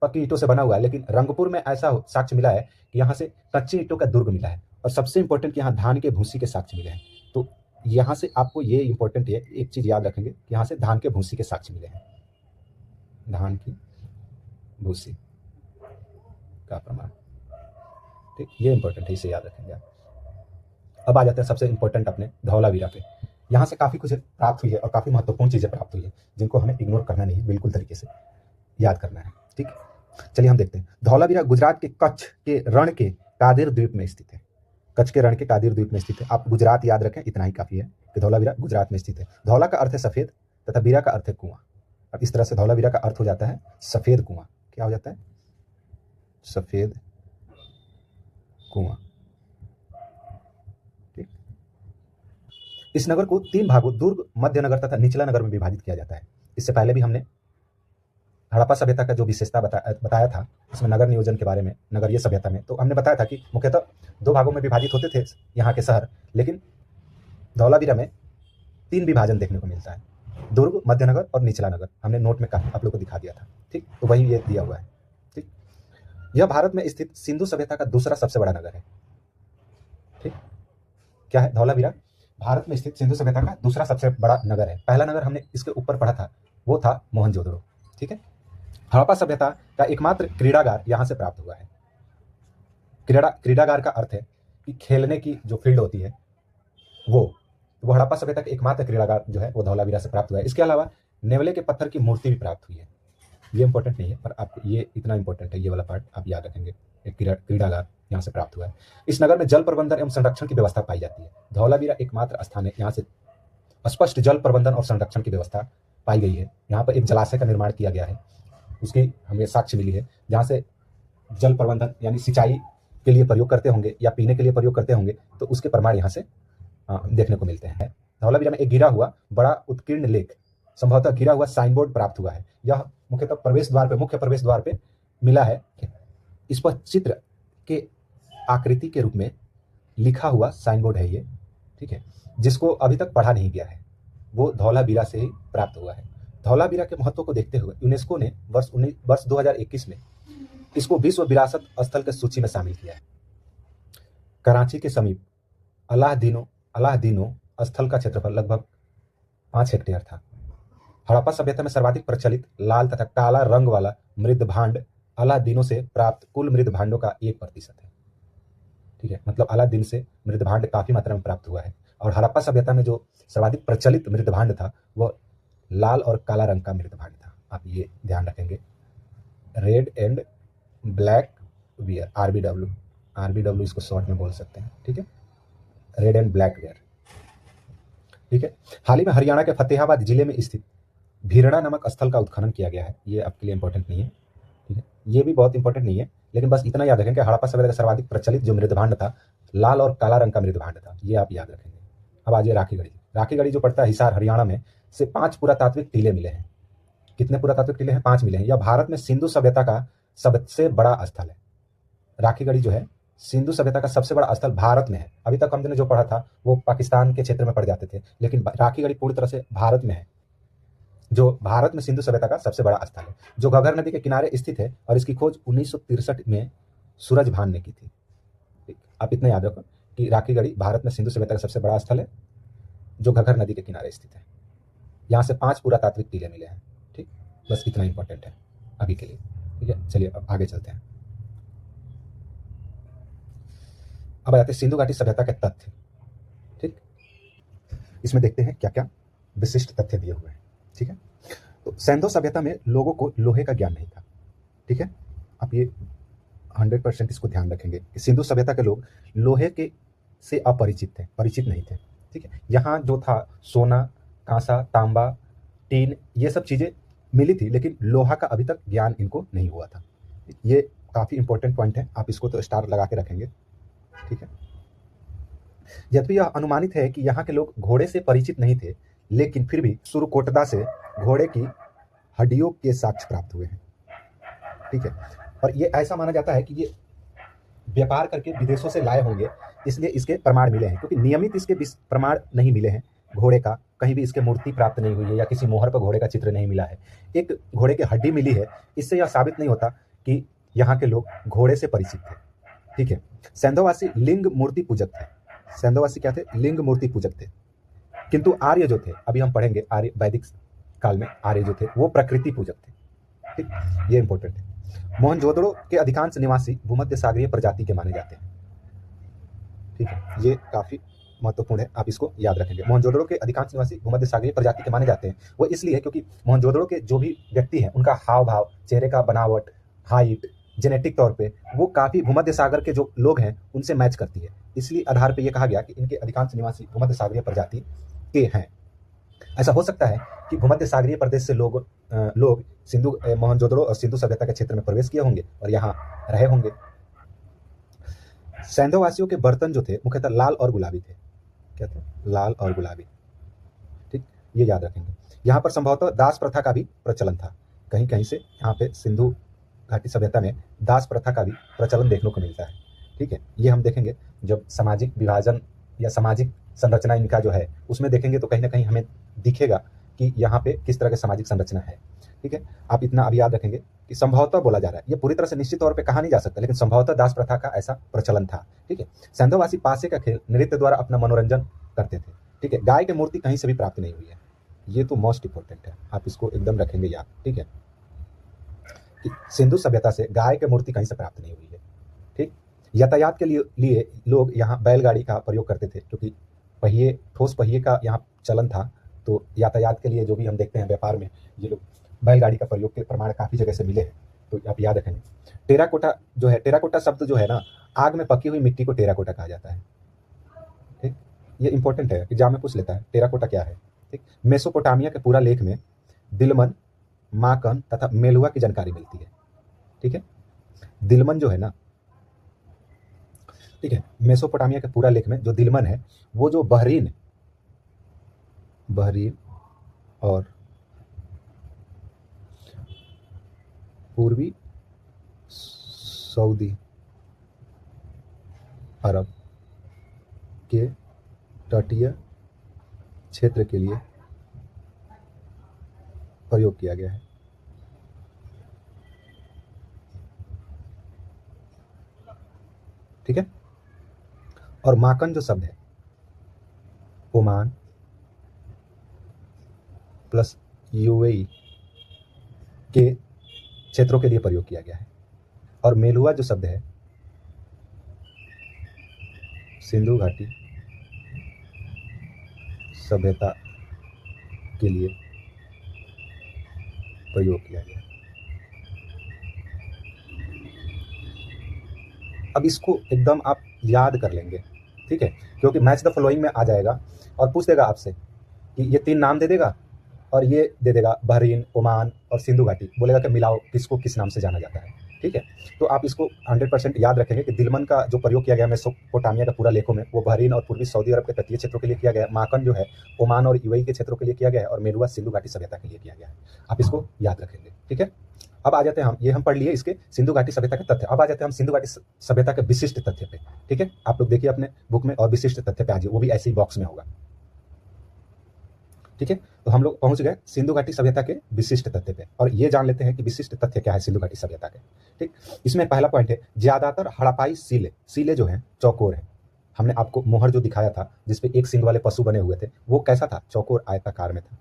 पक्की ईंटों से बना हुआ है, लेकिन रंगपुर में ऐसा साक्ष्य मिला है कि यहाँ से कच्ची ईंटों का दुर्ग मिला है। और सबसे इंपॉर्टेंट कि यहाँ धान के भूसी के साक्ष्य मिले हैं। तो यहाँ से आपको ये इंपॉर्टेंट है, एक चीज याद रखेंगे कि यहाँ से धान के भूसी के साक्ष्य मिले हैं, धान की भूसी का प्रमाण। ठीक, ये इंपॉर्टेंट है, इसे याद रखेंगे आप। अब आ जाते हैं सबसे इंपॉर्टेंट अपने धौलावीरा पे। यहाँ से काफी कुछ प्राप्त हुई है और काफी महत्वपूर्ण चीजें प्राप्त हुई है, जिनको हमें इग्नोर करना नहीं है, बिल्कुल तरीके से याद करना है। ठीक, चलिए हम देखते हैं। धौलावीरा गुजरात के कच्छ के रण के कादिर द्वीप में स्थित है। कच्छ के रण के कादिर द्वीप में स्थित है। आप गुजरात याद रखें, इतना ही काफी है कि धौलावीरा गुजरात में स्थित है। धौला का अर्थ है सफेद तथा वीरा का अर्थ है कुआं। अब इस तरह से धौलावीरा का अर्थ हो जाता है सफेद कुआं। क्या हो जाता है? सफेद कुआं। ठीक, इस नगर को 3 भागों दुर्ग, मध्य नगर तथा निचला नगर में विभाजित किया जाता है। इससे पहले भी हमने हड़प्पा सभ्यता का जो विशेषता बताया था, इसमें नगर नियोजन के बारे में, नगरीय सभ्यता में, तो हमने बताया था कि मुख्यतः 2 भागों में विभाजित होते थे यहाँ के शहर, लेकिन धौलावीरा में 3 विभाजन देखने को मिलता है, दुर्ग, मध्य नगर और निचला नगर। हमने नोट में आप लोग को दिखा दिया था। ठीक, तो वही ये दिया हुआ है। ठीक, यह भारत में स्थित सिंधु सभ्यता का दूसरा सबसे बड़ा नगर है। ठीक, क्या है? धौलावीरा भारत में स्थित सिंधु सभ्यता का दूसरा सबसे बड़ा नगर है। पहला नगर हमने इसके ऊपर पढ़ा था, वो था मोहनजोदड़ो। ठीक है, हड़प्पा सभ्यता का एकमात्र क्रीड़ागार यहाँ से प्राप्त हुआ है। क्रीड़ागार का अर्थ है कि खेलने की जो फील्ड होती है वो हड़प्पा सभ्यता का एकमात्र क्रीड़ागार जो है वो धौलावीरा से प्राप्त हुआ है। इसके अलावा नेवले के पत्थर की मूर्ति भी प्राप्त हुई है। ये इंपॉर्टेंट नहीं है, पर आपको ये इतना इंपॉर्टेंट है, ये वाला पार्ट आप याद रखेंगे। एक क्रीड़ागार यहाँ से प्राप्त हुआ है। इस नगर में जल प्रबंधन एवं संरक्षण की व्यवस्था पाई जाती है। धौलावीरा एकमात्र स्थान है यहाँ से स्पष्ट जल प्रबंधन और संरक्षण की व्यवस्था पाई गई है। यहाँ पर एक जलाशय का निर्माण किया गया है, उसकी हमें साक्ष्य मिली है, जहाँ से जल प्रबंधन यानी सिंचाई के लिए प्रयोग करते होंगे या पीने के लिए प्रयोग करते होंगे, तो उसके प्रमाण यहाँ से देखने को मिलते हैं। धौलावीरा में एक गिरा हुआ बड़ा उत्कीर्ण लेख, संभवतः गिरा हुआ साइन बोर्ड प्राप्त हुआ है। यह मुख्यतः मुख्य प्रवेश द्वार पे मिला है। इस पर चित्र के आकृति के रूप में लिखा हुआ साइन बोर्ड है ये। ठीक है, जिसको अभी तक पढ़ा नहीं गया है, वो धौलावीरा से ही प्राप्त हुआ है। धौलावीरा के महत्व को देखते हुए यूनेस्को ने वर्ष 2021 में इसको विश्व विरासत स्थल की सूची में शामिल किया है। कराची के समीप अलादीनो स्थल का क्षेत्रफल लगभग 5 हेक्टेयर था। हड़प्पा सभ्यता में सर्वाधिक प्रचलित लाल तथा काला रंग वाला मृद भांड अलादीनो से प्राप्त कुल मृद भांडों का 1% है। ठीक है, मतलब अलादीन से मृद भांड काफी मात्रा में प्राप्त हुआ है। और हड़प्पा सभ्यता में जो सर्वाधिक प्रचलित मृद भांड था वह लाल और काला रंग का मृद भांड था। आप ये ध्यान रखेंगे, red and black wear, RBW इसको शॉर्ट में बोल सकते हैं। ठीक है, रेड एंड ब्लैक वेयर। ठीक है, हाल ही में हरियाणा के फतेहाबाद जिले में स्थित भीरड़ा नामक स्थल का उत्खनन किया गया है। ये आपके लिए इंपॉर्टेंट नहीं है। ठीक है, ये भी बहुत इंपॉर्टेंट नहीं है, लेकिन बस इतना याद रखें कि हड़प्पा सभ्यता का सर्वाधिक प्रचलित जो मृदभांड था लाल और काला रंग का मृदभांड था। ये आप याद रखेंगे। अब आज राखी गढ़ी जो पड़ता है हिसार हरियाणा में, से 5 पुरातात्विक टीले मिले हैं। कितने पुरातात्विक टीले हैं? 5 मिले हैं। यह भारत में सिंधु सभ्यता का सबसे बड़ा स्थल है। राखी गढ़ी जो है सिंधु सभ्यता का सबसे बड़ा स्थल भारत में है। अभी तक हमने जो पढ़ा था वो पाकिस्तान के क्षेत्र में पड़ जाते थे, लेकिन राखी गढ़ी पूरी तरह से भारत में है। जो भारत में सिंधु सभ्यता का सबसे बड़ा स्थल है, जो घग्गर नदी के किनारे स्थित है, और इसकी खोज 1963 में सूरजभान ने की थी। ठीक, आप इतना याद रखो कि राखीगढ़ी भारत में सिंधु सभ्यता का सबसे बड़ा स्थल है, जो घग्गर नदी के किनारे स्थित है। यहाँ से 5 पुरातात्विक टीले मिले हैं। ठीक, बस इतना इंपॉर्टेंट है अभी के लिए। ठीक है, चलिए अब आगे चलते हैं। अब आते हैं सिंधु घाटी सभ्यता के तथ्य। ठीक, इसमें देखते हैं क्या क्या विशिष्ट तथ्य दिए हुए हैं। ठीक है, तो सिंधु सभ्यता में लोगों को लोहे का ज्ञान नहीं था। ठीक है, आप ये 100% इसको ध्यान रखेंगे कि सिंधु सभ्यता के लोग लोहे के से अपरिचित थे, परिचित नहीं थे। ठीक है, यहाँ जो था सोना, कांसा, तांबा, टीन, ये सब चीज़ें मिली थी, लेकिन लोहा का अभी तक ज्ञान इनको नहीं हुआ था। ये काफ़ी इंपॉर्टेंट पॉइंट है, आप इसको तो स्टार लगा के रखेंगे। ठीक है, यद्यपि यह अनुमानित है कि यहाँ के लोग घोड़े से परिचित नहीं थे, लेकिन फिर भी सुरकोटदा से घोड़े की हड्डियों के साक्ष्य प्राप्त हुए हैं। ठीक है, और ये ऐसा माना जाता है कि ये व्यापार करके विदेशों से लाए होंगे, इसलिए इसके प्रमाण मिले हैं, क्योंकि नियमित इसके प्रमाण नहीं मिले हैं। घोड़े का कहीं भी इसके मूर्ति प्राप्त नहीं हुई है, या किसी मोहर पर घोड़े का चित्र नहीं मिला है। एक घोड़े की हड्डी मिली है, इससे यह साबित नहीं होता कि यहाँ के लोग घोड़े से परिचित थे। ठीक है, सिंधुवासी लिंग मूर्ति पूजक थे। सिंधुवासी क्या थे? लिंग मूर्ति पूजक थे। किंतु आर्य जो थे, अभी हम पढ़ेंगे, आर्य वैदिक काल में आर्य जो थे वो प्रकृति पूजक थे। ठीक, ये इंपॉर्टेंट है। मोहनजोदड़ो के अधिकांश निवासी भूमध्य सागरीय प्रजाति के माने जाते हैं। ठीक है, ये काफी महत्वपूर्ण है, आप इसको याद रखेंगे। मोहनजोदड़ो के अधिकांश निवासी भूमध्य सागरीय प्रजाति के माने जाते हैं। वो इसलिए क्योंकि मोहनजोदड़ो के जो भी व्यक्ति हैं, उनका हाव भाव, चेहरे का बनावट, हाइट, जेनेटिक तौर पे वो काफी भूमध्य सागर के जो लोग हैं उनसे मैच करती है। इसलिए आधार पे ये कहा गया कि इनके अधिकांश निवासी भूमध्य सागरीय प्रजाति के हैं। ऐसा हो सकता है कि भूमध्य सागरीय प्रदेश से लोग सिंधु मोहनजोदड़ो और सिंधु सभ्यता के क्षेत्र में प्रवेश किए होंगे और यहाँ रहे होंगे। सिंधुवासियों के बर्तन जो थे मुख्यतः लाल और गुलाबी थे। क्या थे? लाल और गुलाबी। ठीक, ये याद रखेंगे। यहाँ पर संभवतः दास प्रथा का भी प्रचलन था। कहीं कहीं से यहाँ पे सिंधु घाटी सभ्यता में दास प्रथा का भी प्रचलन देखने को मिलता है। ठीक है, ये हम देखेंगे जब सामाजिक विभाजन या सामाजिक संरचना इनका जो है उसमें देखेंगे, तो कहीं ना कहीं हमें दिखेगा कि यहाँ पे किस तरह की सामाजिक संरचना है। ठीक है, आप इतना अभी याद रखेंगे कि संभवतः बोला जा रहा है, ये पूरी तरह से निश्चित तौर पे कहा नहीं जा सकता, लेकिन संभवतः दास प्रथा का ऐसा प्रचलन था। ठीक है, सिंधुवासी पासे का खेल नृत्य द्वारा अपना मनोरंजन करते थे। ठीक है, गाय की मूर्ति कहीं से भी प्राप्त नहीं हुई है, ये तो मोस्ट इंपॉर्टेंट है, आप इसको एकदम रखेंगे याद। ठीक है, कि सिंधु सभ्यता से गाय की मूर्ति कहीं से प्राप्त नहीं हुई है। ठीक, यातायात के लिए लोग यहाँ बैलगाड़ी का प्रयोग करते थे, क्योंकि पहिए, ठोस पहिए का यहाँ चलन था, तो यातायात के लिए जो भी हम देखते हैं व्यापार में, ये लोग बैलगाड़ी का प्रयोग के प्रमाण काफी जगह से मिले हैं, तो आप याद रखेंगे। टेराकोटा जो है, टेराकोटा शब्द जो है ना, आग में पकी हुई मिट्टी को टेराकोटा कहा जाता है। ठीक, ये इंपॉर्टेंट है, एग्जाम में पूछ लेता है टेराकोटा क्या है। ठीक, मेसोपोटामिया के पूरा लेख में दिलमन, माकन तथा मेलुआ की जानकारी मिलती है। ठीक है, दिलमन जो है ना, ठीक है, मेसोपोटामिया के पूरा लेख में जो दिलमन है, वो जो बहरीन और पूर्वी सऊदी अरब के तटीय क्षेत्र के लिए प्रयोग किया गया है। ठीक है, और माकन जो शब्द है, ओमान प्लस यूएई के क्षेत्रों के लिए प्रयोग किया गया है। और मेलुआ जो शब्द है, सिंधु घाटी सभ्यता के लिए प्रयोग किया गया। अब इसको एकदम आप याद कर लेंगे। ठीक है, क्योंकि मैच द फॉलोइंग में आ जाएगा और पूछ देगा आपसे कि ये 3 नाम दे देगा और ये दे देगा बहरीन, ओमान और सिंधु घाटी, बोलेगा कि मिलाओ किसको किस नाम से जाना जाता है। ठीक है, तो आप इसको 100% याद रखेंगे कि दिलमन का जो प्रयोग किया गया मेसोपोटामिया का पूरा लेखों में, वो बहरीन और पूर्वी सऊदी अरब के तटीय क्षेत्रों के लिए किया गया। माकन जो है ओमान और यूएई के क्षेत्रों के लिए किया गया है, और मेलुआ सिंधु घाटी सभ्यता के लिए किया गया है। आप इसको याद रखेंगे। ठीक है, अब आ जाते हैं हम पढ़ लिए इसके सिंधु घाटी सभ्यता के तथ्य। अब आ जाते हैं हम सिंधु घाटी सभ्यता के विशिष्ट तथ्य पे। ठीक है, आप लोग देखिए अपने बुक में, और विशिष्ट तथ्य पे आ जाइए, वो भी ऐसे ही बॉक्स में होगा। ठीक है, तो हम लोग पहुंच गए सिंधु घाटी सभ्यता के विशिष्ट तथ्य पे, और ये जान लेते हैं कि विशिष्ट तथ्य क्या है सिंधु घाटी सभ्यता के। ठीक, इसमें पहला पॉइंट है, ज्यादातर हड़प्पाई सीले, सीले जो है चौकोर है। हमने आपको मोहर जो दिखाया था जिसपे एक सिंग वाले पशु बने हुए थे, वो कैसा था? चौकोर आयताकार में था।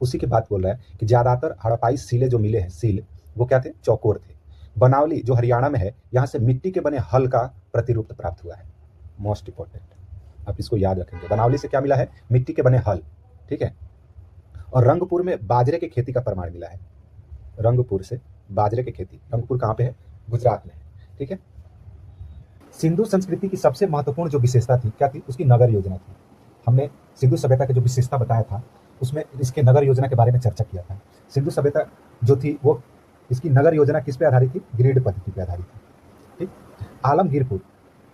उसी की बात बोल रहा है कि ज्यादातर हड़प्पाई सीले जो मिले हैं, सील, वो क्या थे? चौकोर थे। बनावली जो हरियाणा में है, यहाँ से मिट्टी के बने हल का प्रतिरूप प्राप्त हुआ है। मोस्ट इंपॉर्टेंट, आप इसको याद रखेंगे। बनावली से क्या मिला है? मिट्टी के बने हल। ठीक है। और रंगपुर में बाजरे की खेती का प्रमाण मिला है। रंगपुर से बाजरे की खेती, रंगपुर कहाँ पे है? गुजरात में है। ठीक है। सिंधु संस्कृति की सबसे महत्वपूर्ण जो विशेषता थी क्या थी? उसकी नगर योजना थी। हमने सिंधु सभ्यता की जो विशेषता बताया था उसमें इसके नगर योजना के बारे में चर्चा किया था। सिंधु सभ्यता जो थी वो, इसकी नगर योजना किस पे आधारित थी? ग्रिड पद्धति पे आधारित थी। ठीक। आलमगीरपुर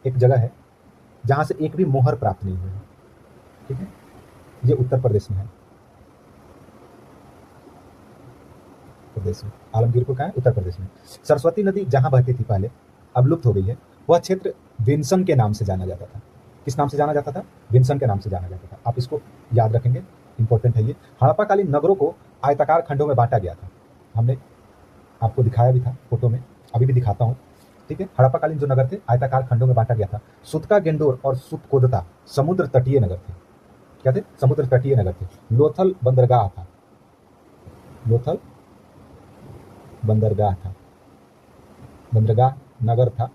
एक जगह है जहां से एक भी मोहर प्राप्त नहीं हुई है। ठीक है। ये उत्तर प्रदेश में है। प्रदेश में आलमगीरपुर का है, उत्तर प्रदेश में। सरस्वती नदी जहां बहती थी पहले, अब लुप्त हो गई है। वह क्षेत्र विन्सन के नाम से जाना जाता था। किस नाम से जाना जाता था? विन्सन के नाम से जाना जाता था। आप इसको याद रखेंगे, इंपॉर्टेंट है ये। हड़प्पाकालीन नगरों को आयताकार खंडों में बांटा गया था। हमने आपको दिखाया भी था फोटो में, अभी भी दिखाता हूँ। ठीक है। हड़प्पाकालीन जो नगर थे आयताकार खंडों में बांटा गया था। सुतका गेंडोर और सुतकोदता समुद्र तटीय नगर थे। क्या थे? समुद्र तटीय नगर थे। लोथल बंदरगाह था। लोथल बंदरगाह था। बंदरगाह नगर था,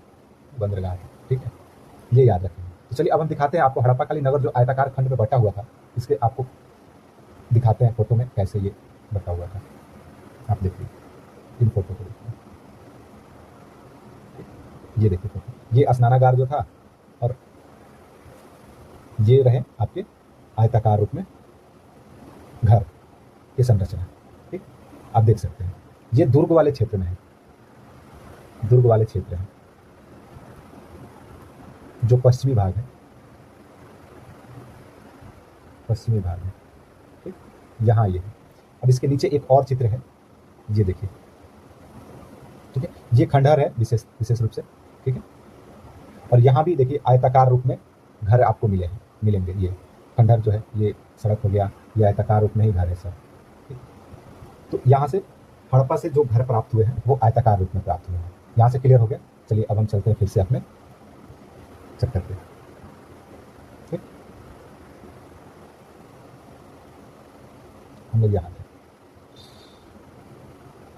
बंदरगाह था। ठीक है, ये याद रखेंगे। तो चलिए अब हम दिखाते हैं आपको हड़प्पाकालीन नगर जो आयताकार खंड में बटा हुआ था, इसके आपको दिखाते हैं फोटो में कैसे ये बटा हुआ था। आप देखिए इन फोटो को, देखिए ये देखिए फोटो। ये स्नानागार जो था और ये रहे आपके आयताकार रूप में घर की संरचना। ठीक, आप देख सकते हैं ये दुर्ग वाले क्षेत्र में है। दुर्ग वाले क्षेत्र है जो पश्चिमी भाग है, पश्चिमी भाग है। ठीक, यहाँ ये है। अब इसके नीचे एक और चित्र है, ये देखिए। ठीक है, ये खंडहर है विशेष रूप से। ठीक है, और यहाँ भी देखिए आयताकार रूप में घर आपको मिलेंगे। ये खंडहर जो है, ये सड़क हो गया, ये आयताकार रूप में ही घर है सर। तो यहाँ से हड़प्पा से जो घर प्राप्त हुए हैं वो आयताकार रूप में प्राप्त हुए हैं। यहाँ से क्लियर हो गया। चलिए अब हम चलते हैं फिर से अपने चक्कर पे। ठीक, हम लोग यहाँ थे,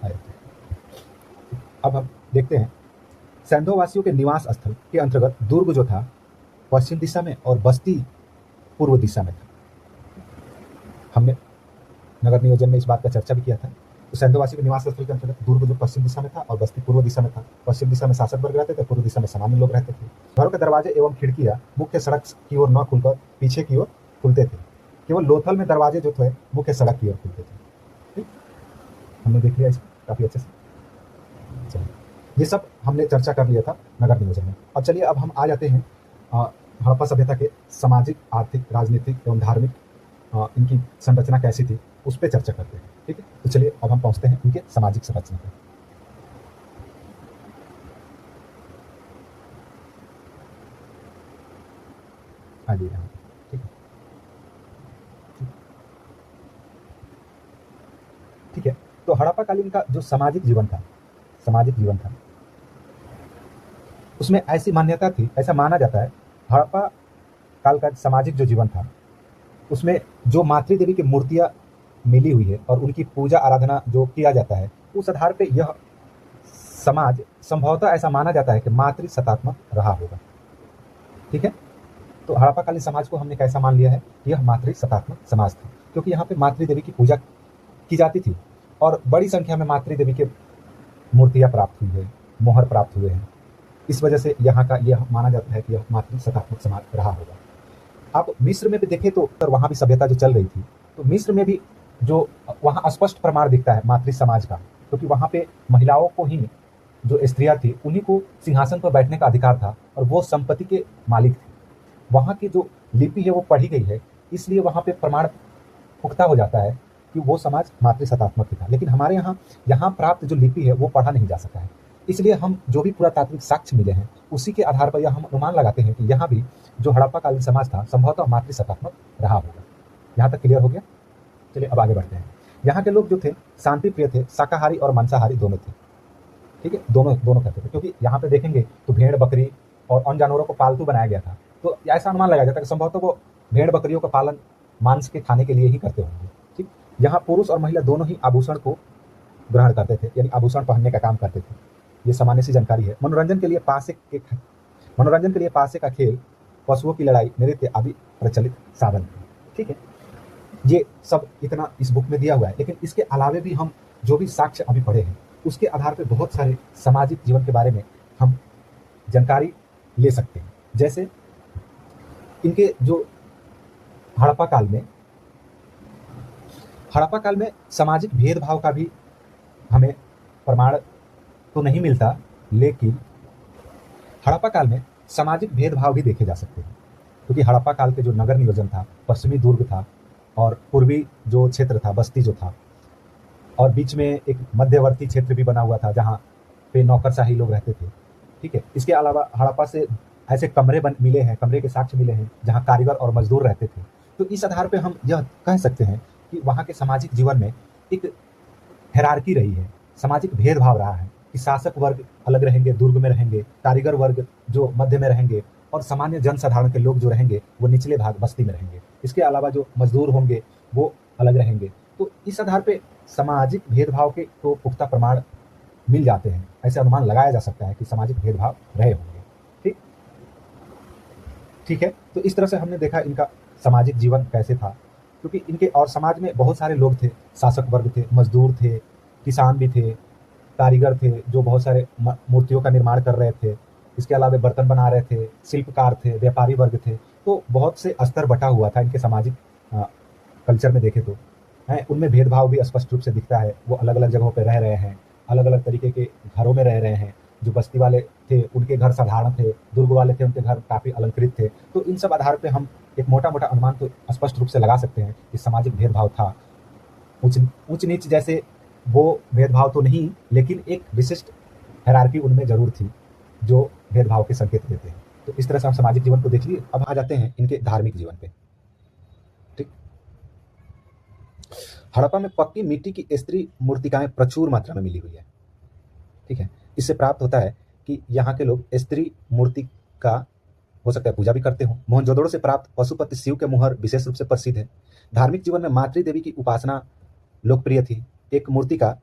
आए थे। अब हम देखते हैं सैंधो वासियों के निवास स्थल के अंतर्गत दुर्ग जो था पश्चिम दिशा में और बस्ती पूर्व दिशा में था। हमने नगर नियोजन में इस बात का चर्चा भी किया था। तो सैंधोवासी के निवास स्थल के अंतर्गत दुर्ग जो पश्चिम दिशा में था और बस्ती पूर्व दिशा में था। पश्चिम दिशा में शासक वर्ग रहते थे, पूर्व दिशा में सामान्य लोग रहते थे। घरों के दरवाजे एवं खिड़कियां मुख्य सड़क की ओर न खुलकर पीछे की ओर खुलते थे। केवल लोथल में दरवाजे जो थे मुख्य सड़क की ओर खुलते थे। ठीक, हमने देख लिया इसको काफी अच्छे से। चलिए, ये सब हमने चर्चा कर लिया था नगर नियोजन में। अब चलिए अब हम आ जाते हैं हड़प्पा सभ्यता के सामाजिक, आर्थिक, राजनीतिक एवं धार्मिक इनकी संरचना कैसी थी उस पर चर्चा करते हैं। ठीक है, तो चलिए अब हम पहुंचते हैं इनके सामाजिक संरचना पर। आइए यहाँ। ठीक है, ठीक है। तो हड़प्पा कालीन का जो सामाजिक जीवन था उसमें ऐसी मान्यता थी, ऐसा माना जाता है हड़प्पा काल का सामाजिक जो जीवन था उसमें जो मातृ देवी की मूर्तियां मिली हुई है और उनकी पूजा आराधना जो किया जाता है, उस आधार पे यह समाज संभवतः ऐसा माना जाता है कि मातृ सत्तात्मक रहा होगा। ठीक है, तो हड़प्पा कालीन समाज को हमने कैसा मान लिया है? यह मातृ सत्तात्मक समाज था, क्योंकि यहाँ पे मातृ देवी की पूजा की जाती थी और बड़ी संख्या में मातृ देवी के मूर्तियां प्राप्त हुई है, मोहर प्राप्त हुए हैं। इस वजह से यहाँ का यह माना जाता है कि यह मातृ सत्तात्मक समाज रहा होगा। आप मिस्र में भी देखें तो वहाँ भी सभ्यता जो चल रही थी, तो मिस्र में भी जो वहाँ स्पष्ट प्रमाण दिखता है मातृ समाज का, क्योंकि वहाँ पे महिलाओं को ही, जो स्त्रियां थी उन्हीं को सिंहासन पर बैठने का अधिकार था और वो संपत्ति के मालिक थे। वहाँ की जो लिपि है वो पढ़ी गई है, इसलिए वहाँ पे प्रमाण पुख्ता हो जाता है कि वो समाज मातृ सत्तात्मक था। लेकिन हमारे यहाँ प्राप्त जो लिपि है वो पढ़ा नहीं जा सका है, इसलिए हम जो भी पुरातात्विक साक्ष्य मिले हैं उसी के आधार पर यह हम अनुमान लगाते हैं कि यहाँ भी जो हड़प्पा कालीन समाज था संभवतः मातृ सत्तात्मक रहा होगा। यहाँ तक क्लियर हो गया? चलिए अब आगे बढ़ते हैं। यहाँ के लोग जो थे शांति प्रिय थे, शाकाहारी और मांसाहारी दोनों थे। ठीक है, दोनों दोनों करते थे, क्योंकि यहाँ पे देखेंगे तो भेड़ बकरी और अन्य जानवरों को पालतू बनाया गया था। तो ऐसा अनुमान लगाया जाता है कि संभवतः वो भेड़ बकरियों का पालन मांस के खाने के लिए ही करते होंगे। ठीक, यहाँ पुरुष और महिला दोनों ही आभूषण को ग्रहण करते थे, यानी आभूषण पहनने का काम करते थे। ये सामान्य सी जानकारी है। मनोरंजन के लिए पासे का खेल, पशुओं की लड़ाई, नृत्य आदि प्रचलित साधन थे। ठीक है, ये सब इतना इस बुक में दिया हुआ है, लेकिन इसके अलावे भी हम जो भी साक्ष्य अभी पढ़े हैं उसके आधार पर बहुत सारे सामाजिक जीवन के बारे में हम जानकारी ले सकते हैं। जैसे इनके जो हड़प्पा काल में सामाजिक भेदभाव का भी हमें प्रमाण तो नहीं मिलता, लेकिन हड़प्पा काल में सामाजिक भेदभाव भी देखे जा सकते हैं, क्योंकि हड़प्पा काल के जो नगर नियोजन था, पश्चिमी दुर्ग था और पूर्वी जो क्षेत्र था, बस्ती जो था, और बीच में एक मध्यवर्ती क्षेत्र भी बना हुआ था जहाँ पे नौकरशाही लोग रहते थे। ठीक है, इसके अलावा हड़प्पा से ऐसे मिले हैं, कमरे के साक्ष्य मिले हैं जहाँ कारीगर और मजदूर रहते थे। तो इस आधार पे हम यह कह सकते हैं कि वहाँ के सामाजिक जीवन में एक हायरार्की रही है, सामाजिक भेदभाव रहा है कि शासक वर्ग अलग रहेंगे, दुर्ग में रहेंगे, कारीगर वर्ग जो मध्य में रहेंगे और सामान्य जनसाधारण के लोग जो रहेंगे वो निचले भाग बस्ती में रहेंगे। इसके अलावा जो मजदूर होंगे वो अलग रहेंगे। तो इस आधार पे सामाजिक भेदभाव के तो पुख्ता प्रमाण मिल जाते हैं, ऐसे अनुमान लगाया जा सकता है कि सामाजिक भेदभाव रहे होंगे। ठीक है, तो इस तरह से हमने देखा इनका सामाजिक जीवन कैसे था, क्योंकि इनके और समाज में बहुत सारे लोग थे, शासक वर्ग थे, मजदूर थे, किसान भी थे, कारीगर थे जो बहुत सारे मूर्तियों का निर्माण कर रहे थे, इसके अलावा बर्तन बना रहे थे, शिल्पकार थे, व्यापारी वर्ग थे। तो बहुत से स्तर बटा हुआ था इनके सामाजिक कल्चर में देखे तो है। उनमें भेदभाव भी स्पष्ट रूप से दिखता है। वो अलग अलग जगहों पर रह रहे हैं, अलग अलग तरीके के घरों में रह रहे हैं। जो बस्ती वाले थे उनके घर साधारण थे, दुर्ग वाले थे उनके घर काफ़ी अलंकृत थे। तो इन सब आधार पे हम एक मोटा मोटा अनुमान तो स्पष्ट रूप से लगा सकते हैं कि सामाजिक भेदभाव था। ऊंच नीच जैसे वो भेदभाव तो नहीं, लेकिन एक विशिष्ट हायरार्की उनमें जरूर थी जो भेदभाव के संकेत देते हैं। तो इस तरह से हम सामाजिक जीवन को देख लिए। अब आ जाते हैं इनके धार्मिक जीवन पे। ठीक, हड़प्पा में पक्की मिट्टी की स्त्री मूर्तिकाएं प्रचुर मात्रा में मिली हुई है। ठीक है, इससे प्राप्त होता है कि यहाँ के लोग स्त्री मूर्ति का हो सकता है पूजा भी करते हों। मोहनजोदड़ो से प्राप्त पशुपति शिव के मुहर विशेष रूप से प्रसिद्ध है। धार्मिक जीवन में मातृ देवी की उपासना लोकप्रिय थी। एक मूर्ति का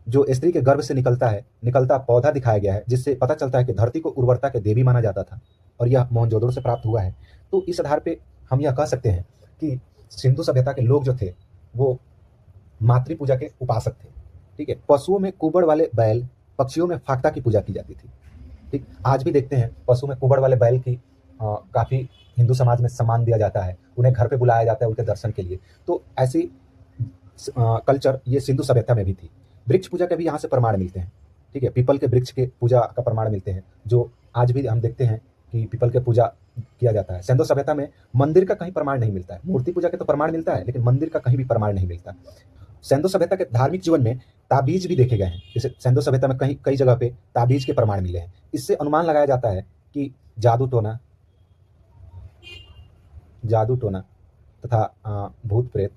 जो स्त्री के गर्भ से निकलता पौधा दिखाया गया है, जिससे पता चलता है कि धरती को उर्वरता के देवी माना जाता था, और यह मोहनजोदड़ो से प्राप्त हुआ है। तो इस आधार पे हम यह कह सकते हैं कि सिंधु सभ्यता के लोग जो थे वो मातृ पूजा के उपासक थे। ठीक है, पशुओं में कुबड़ वाले बैल, पक्षियों में फाख्ता की पूजा की जाती थी। ठीक, आज भी देखते हैं पशु में कुबड़ वाले बैल की काफ़ी हिंदू समाज में सम्मान दिया जाता है, उन्हें घर पे बुलाया जाता है उनके दर्शन के लिए। तो ऐसी कल्चर ये सिंधु सभ्यता में भी थी। वृक्ष पूजा के भी यहाँ से प्रमाण मिलते हैं। ठीक है, पीपल के वृक्ष के पूजा का प्रमाण मिलते हैं, जो आज भी हम देखते हैं कि पीपल के पूजा किया जाता है। सिंधु सभ्यता में मंदिर का कहीं प्रमाण नहीं मिलता है। मूर्ति पूजा के तो प्रमाण मिलता है, लेकिन मंदिर का कहीं भी प्रमाण नहीं मिलता। सिंधु सभ्यता के धार्मिक जीवन में ताबीज भी देखे गए हैं। जैसे सिंधु सभ्यता में कई जगह पे ताबीज के प्रमाण मिले हैं। इससे अनुमान लगाया जाता है कि जादू टोना तथा भूत प्रेत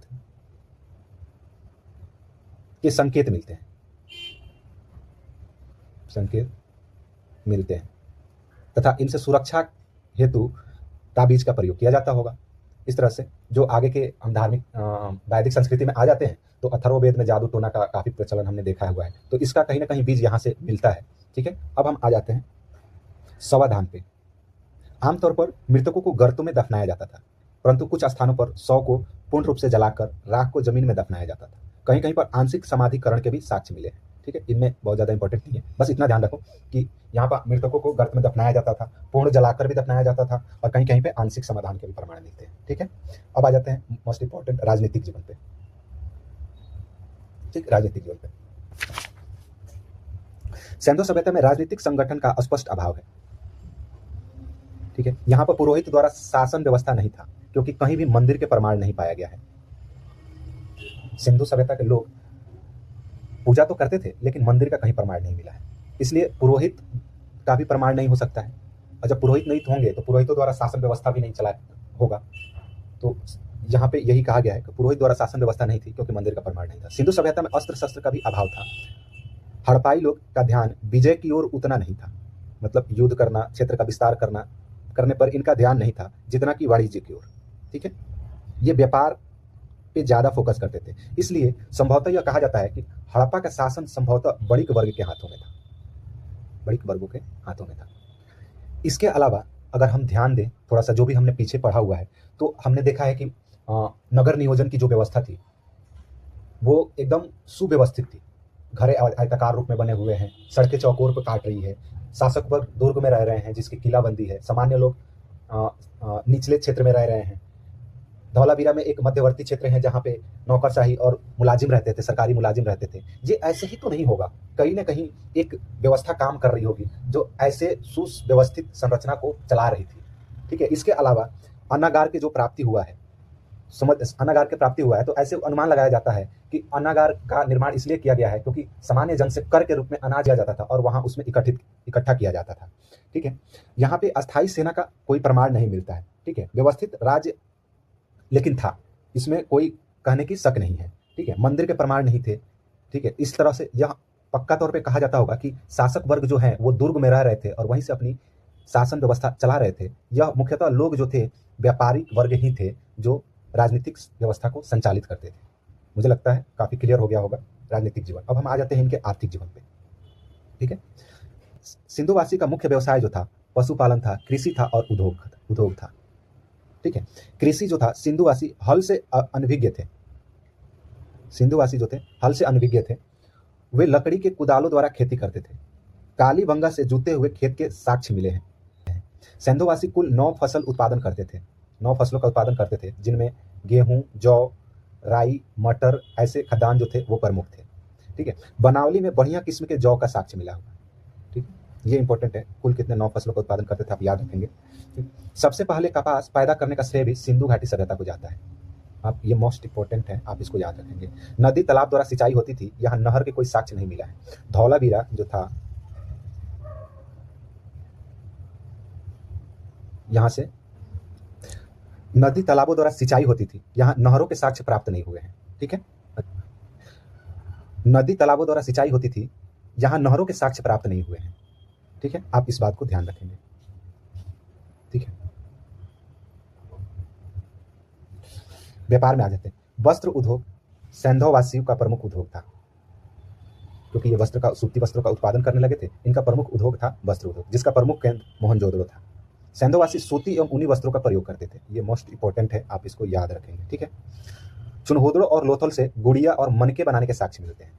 के संकेत मिलते हैं तथा इनसे सुरक्षा हेतु ताबीज का प्रयोग किया जाता होगा। इस तरह से जो आगे के हम धार्मिक वैदिक संस्कृति में आ जाते हैं तो अथर्ववेद में जादू टोना का काफ़ी प्रचलन हमने देखा हुआ है। तो इसका कहीं ना कहीं बीज यहाँ से मिलता है। ठीक है, अब हम आ जाते हैं शवाधान पे। आमतौर पर मृतकों को गर्तों में दफनाया जाता था, परंतु कुछ स्थानों पर शव को पूर्ण रूप से जलाकर राख को जमीन में दफनाया जाता था। कहीं कहीं पर आंशिक समाधिकरण के भी साक्ष्य मिले हैं। ठीक है, इनमें बहुत ज़्यादा इंपॉर्टेंट नहीं है, बस इतना ध्यान रखो कि यहाँ पर मृतकों को गर्त में दफनाया जाता था, पूर्ण जलाकर भी दफनाया जाता था, और कहीं कहीं पे आंशिक समाधान के भी प्रमाण मिलते हैं। ठीक है, अब आ जाते हैं मोस्ट इंपॉर्टेंट राजनीतिक जीवन पे। ठीक, राजनीतिक जीवन पे सिंधु सभ्यता में राजनीतिक संगठन का स्पष्ट अभाव है। ठीक है, यहाँ पर पुरोहित द्वारा शासन व्यवस्था नहीं था, क्योंकि कहीं भी मंदिर के प्रमाण नहीं पाया गया है। सिंधु सभ्यता के लोग पूजा तो करते थे, लेकिन मंदिर का कहीं प्रमाण नहीं मिला है। इसलिए पुरोहित का भी प्रमाण नहीं हो सकता है, और जब पुरोहित नहीं होंगे तो पुरोहितों द्वारा शासन व्यवस्था भी नहीं चला होगा। तो यहाँ पे यही कहा गया है कि पुरोहित द्वारा शासन व्यवस्था नहीं थी क्योंकि मंदिर का प्रमाण नहीं था। सिंधु सभ्यता में अस्त्र शस्त्र का भी अभाव था। हड़प्पाई लोग का ध्यान विजय की ओर उतना नहीं था, मतलब युद्ध करना, क्षेत्र का विस्तार करने पर इनका ध्यान नहीं था जितना कि वाणिज्य की ओर। ठीक है, ये व्यापार पे ज्यादा फोकस करते थे। इसलिए संभवतः यह कहा जाता है कि हड़प्पा का शासन संभवतः बड़िक वर्ग के हाथों में था, बड़िक वर्गों के हाथों में था। इसके अलावा अगर हम ध्यान दें थोड़ा सा, जो भी हमने पीछे पढ़ा हुआ है, तो हमने देखा है कि नगर नियोजन की जो व्यवस्था थी वो एकदम सुव्यवस्थित थी। घर आयताकार रूप में बने हुए हैं, सड़कें चौकोर पर काट रही है, शासक वर्ग दुर्ग में रह रहे हैं जिसकी किलाबंदी है, सामान्य लोग निचले क्षेत्र में रह रहे हैं। धौलावीरा में एक मध्यवर्ती क्षेत्र है जहाँ पे नौकरशाही और मुलाजिम रहते थे, सरकारी मुलाजिम रहते थे। ये ऐसे ही तो नहीं होगा, कहीं ना कहीं एक व्यवस्था काम कर रही होगी जो ऐसे सुव्यवस्थित संरचना को चला रही थी। ठीक है, इसके अलावा अन्नागार की जो प्राप्ति हुआ है, अन्नागार की प्राप्ति हुआ है, तो ऐसे अनुमान लगाया जाता है कि अन्नागार का निर्माण इसलिए किया गया है क्योंकि सामान्य जन से कर के रूप में अनाज दिया जाता था और वहां उसमें इकट्ठा किया जाता था। ठीक है, यहाँ पे अस्थायी सेना का कोई प्रमाण नहीं मिलता है। ठीक है, व्यवस्थित राज्य लेकिन था, इसमें कोई कहने की शक नहीं है। ठीक है, मंदिर के प्रमाण नहीं थे। ठीक है, इस तरह से यह पक्का तौर पे कहा जाता होगा कि शासक वर्ग जो है वो दुर्ग में रह रहे थे और वहीं से अपनी शासन व्यवस्था चला रहे थे। यह मुख्यतः लोग जो थे व्यापारिक वर्ग ही थे जो राजनीतिक व्यवस्था को संचालित करते थे। मुझे लगता है काफी क्लियर हो गया होगा राजनीतिक जीवन। अब हम आ जाते हैं इनके आर्थिक जीवन पे। ठीक है, सिंधुवासी का मुख्य व्यवसाय जो था पशुपालन था, कृषि था और उद्योग था। ठीक है, कृषि जो था, सिंधुवासी हल से अनभिज्ञ थे। सिंधुवासी जो थे हल से अनभिज्ञ थे। वे लकड़ी के कुदालों द्वारा खेती करते थे। कालीबंगा से जुते हुए खेत के साक्ष्य मिले हैं। सिंधुवासी कुल 9 फसल उत्पादन करते थे, 9 फसलों का उत्पादन करते थे, जिनमें गेहूं, जौ, राई, मटर ऐसे खाद्यान्न जो थे वो प्रमुख थे। ठीक है, बनावली में बढ़िया किस्म के जौ का साक्ष्य मिला हुआ। ठीक है, ये इंपॉर्टेंट है, कुल कितने 9 फसलों का उत्पादन करते थे आप याद रखेंगे। सबसे पहले कपास पैदा करने का श्रेय भी सिंधु घाटी सभ्यता को जाता है। आप ये मोस्ट इंपॉर्टेंट है, आप इसको याद रखेंगे। नदी तालाब द्वारा सिंचाई होती थी, यहाँ नहर के कोई साक्ष्य नहीं मिला है। धौलावीरा जो था, यहाँ से नदी तालाबों द्वारा सिंचाई होती थी, यहाँ नहरों के साक्ष्य प्राप्त नहीं हुए हैं। ठीक है, नदी तालाबों द्वारा सिंचाई होती थी, यहाँ नहरों के साक्ष्य प्राप्त नहीं हुए हैं। ठीक है, आप इस बात को ध्यान रखेंगे। ठीक है, व्यापार में आ जाते हैं। वस्त्र उद्योग सिंधुवासियों का प्रमुख उद्योग था, क्योंकि ये सूती वस्त्रों का उत्पादन करने लगे थे। इनका प्रमुख उद्योग था वस्त्र उद्योग, जिसका प्रमुख केंद्र मोहनजोदड़ो था। सिंधुवासी सूती एवं ऊनी वस्त्रों का प्रयोग करते थे। ये मोस्ट इंपॉर्टेंट है, आप इसको याद रखेंगे। ठीक है, चुनहुदड़ो और लोथल से गुड़िया और मनके बनाने के साक्ष्य मिलते हैं।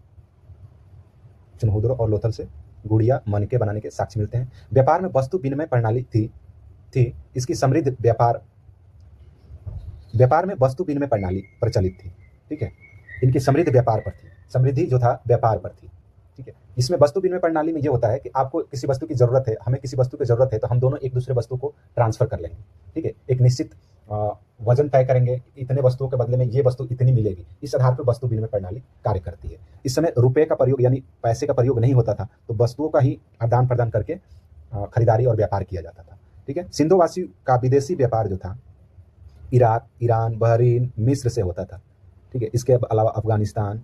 चुनहुदड़ो और लोथल से गुड़िया, मनके बनाने के साक्ष्य मिलते हैं। व्यापार में वस्तु विनिमय प्रणाली थी इसकी समृद्ध व्यापार में वस्तु विनिमय प्रणाली प्रचलित थी। ठीक है, इनकी समृद्ध व्यापार पर थी, समृद्धि जो था व्यापार पर थी। ठीक है, इसमें वस्तु विनिमय प्रणाली में ये होता है कि आपको किसी वस्तु की जरूरत है, हमें किसी वस्तु की जरूरत है, तो हम दोनों एक दूसरे वस्तु को ट्रांसफर कर लेंगे। ठीक है, एक निश्चित वजन तय करेंगे, इतने वस्तुओं के बदले में ये वस्तु इतनी मिलेगी। इस आधार पर वस्तु विनिमय प्रणाली कार्य करती है। इस समय रुपए का प्रयोग यानी पैसे का प्रयोग नहीं होता था, तो वस्तुओं का ही आदान प्रदान करके खरीदारी और व्यापार किया जाता था। ठीक है, सिंधुवासी का विदेशी व्यापार जो था इराक, ईरान, बहरीन, मिस्र से होता था। ठीक है, इसके अलावा अफगानिस्तान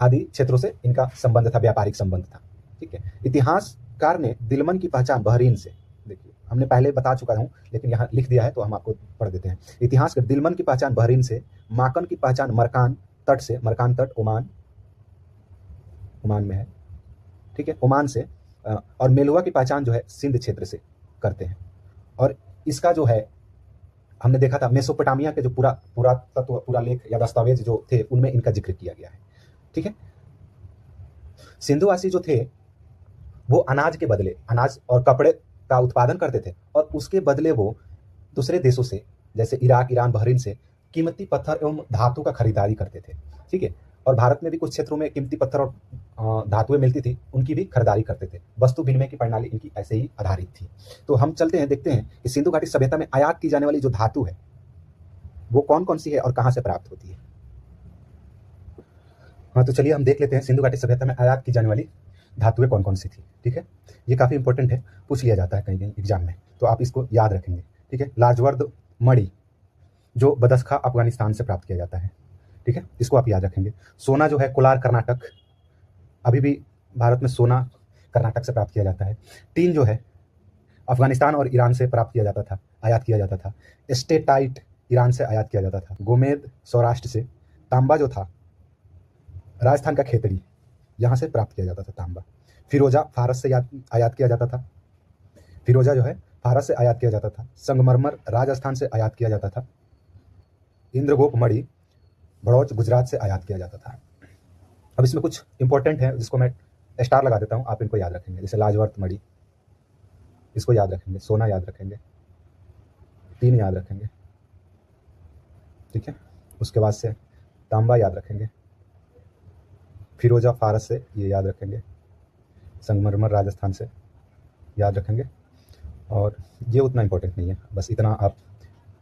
आदि क्षेत्रों से इनका संबंध था, व्यापारिक संबंध था। ठीक है, इतिहासकार ने दिलमन की पहचान बहरीन से, देखिए हमने पहले बता चुका हूं लेकिन यहाँ लिख दिया है तो हम आपको पढ़ देते हैं। इतिहास के दिलमन की पहचान बहरीन से, माकन की पहचान मरकान तट से, मरकान तट ओमान में है। ठीक है, ओमान से, और मेलुआ की पहचान जो है सिंध क्षेत्र से करते हैं। और इसका जो है हमने देखा था मेसोपोटामिया के जो पूरा लेख या दस्तावेज जो थे उनमें इनका जिक्र किया गया है। ठीक है, सिंधुवासी जो थे वो अनाज के बदले, अनाज और कपड़े का उत्पादन करते थे और उसके बदले वो दूसरे देशों से जैसे इराक, ईरान, बहरीन से कीमती पत्थर एवं धातु का खरीदारी करते थे। ठीक है, और भारत में भी कुछ क्षेत्रों में कीमती पत्थर और धातुएं मिलती थी, उनकी भी खरीदारी करते थे। वस्तु विनिमय की प्रणाली इनकी ऐसे ही आधारित थी। तो हम चलते हैं, देखते हैं कि सिंधु घाटी सभ्यता में आयात की जाने वाली जो धातु है वो कौन कौन सी है और कहां से प्राप्त होती है। हाँ, तो चलिए हम देख लेते हैं सिंधु घाटी सभ्यता में आयात की जाने वाली धातुएं कौन कौन सी थी। ठीक है, ये काफ़ी इंपॉर्टेंट है, पूछ लिया जाता है कहीं कहीं एग्जाम में, तो आप इसको याद रखेंगे। ठीक है, लाजवर्द मणि जो बदस्खा अफगानिस्तान से प्राप्त किया जाता है। ठीक है, इसको आप याद रखेंगे। सोना जो है कोलार कर्नाटक, अभी भी भारत में सोना कर्नाटक से प्राप्त किया जाता है। टीन जो है अफगानिस्तान और ईरान से प्राप्त किया जाता था, आयात किया जाता था। स्टेटाइट ईरान से आयात किया जाता था। गोमेद सौराष्ट्र से। तांबा जो था राजस्थान का खेतड़ी, यहाँ से प्राप्त किया जाता था तांबा। फिरोजा फारस से आयात किया जाता था। फिरोजा जो है फारस से आयात किया जाता था। संगमरमर राजस्थान से आयात किया जाता था। इंद्रगोप मणि भड़ौच गुजरात से आयात किया जाता था। अब इसमें कुछ इंपॉर्टेंट है जिसको मैं स्टार लगा देता हूँ, आप इनको याद रखेंगे। जैसे लाजवर्त मणि, इसको याद रखेंगे। सोना याद रखेंगे। टीन याद रखेंगे। ठीक है, उसके बाद से तांबा याद रखेंगे। फिरोजा फारस से, ये याद रखेंगे। संगमरमर राजस्थान से याद रखेंगे। और ये उतना इंपॉर्टेंट नहीं है, बस इतना आप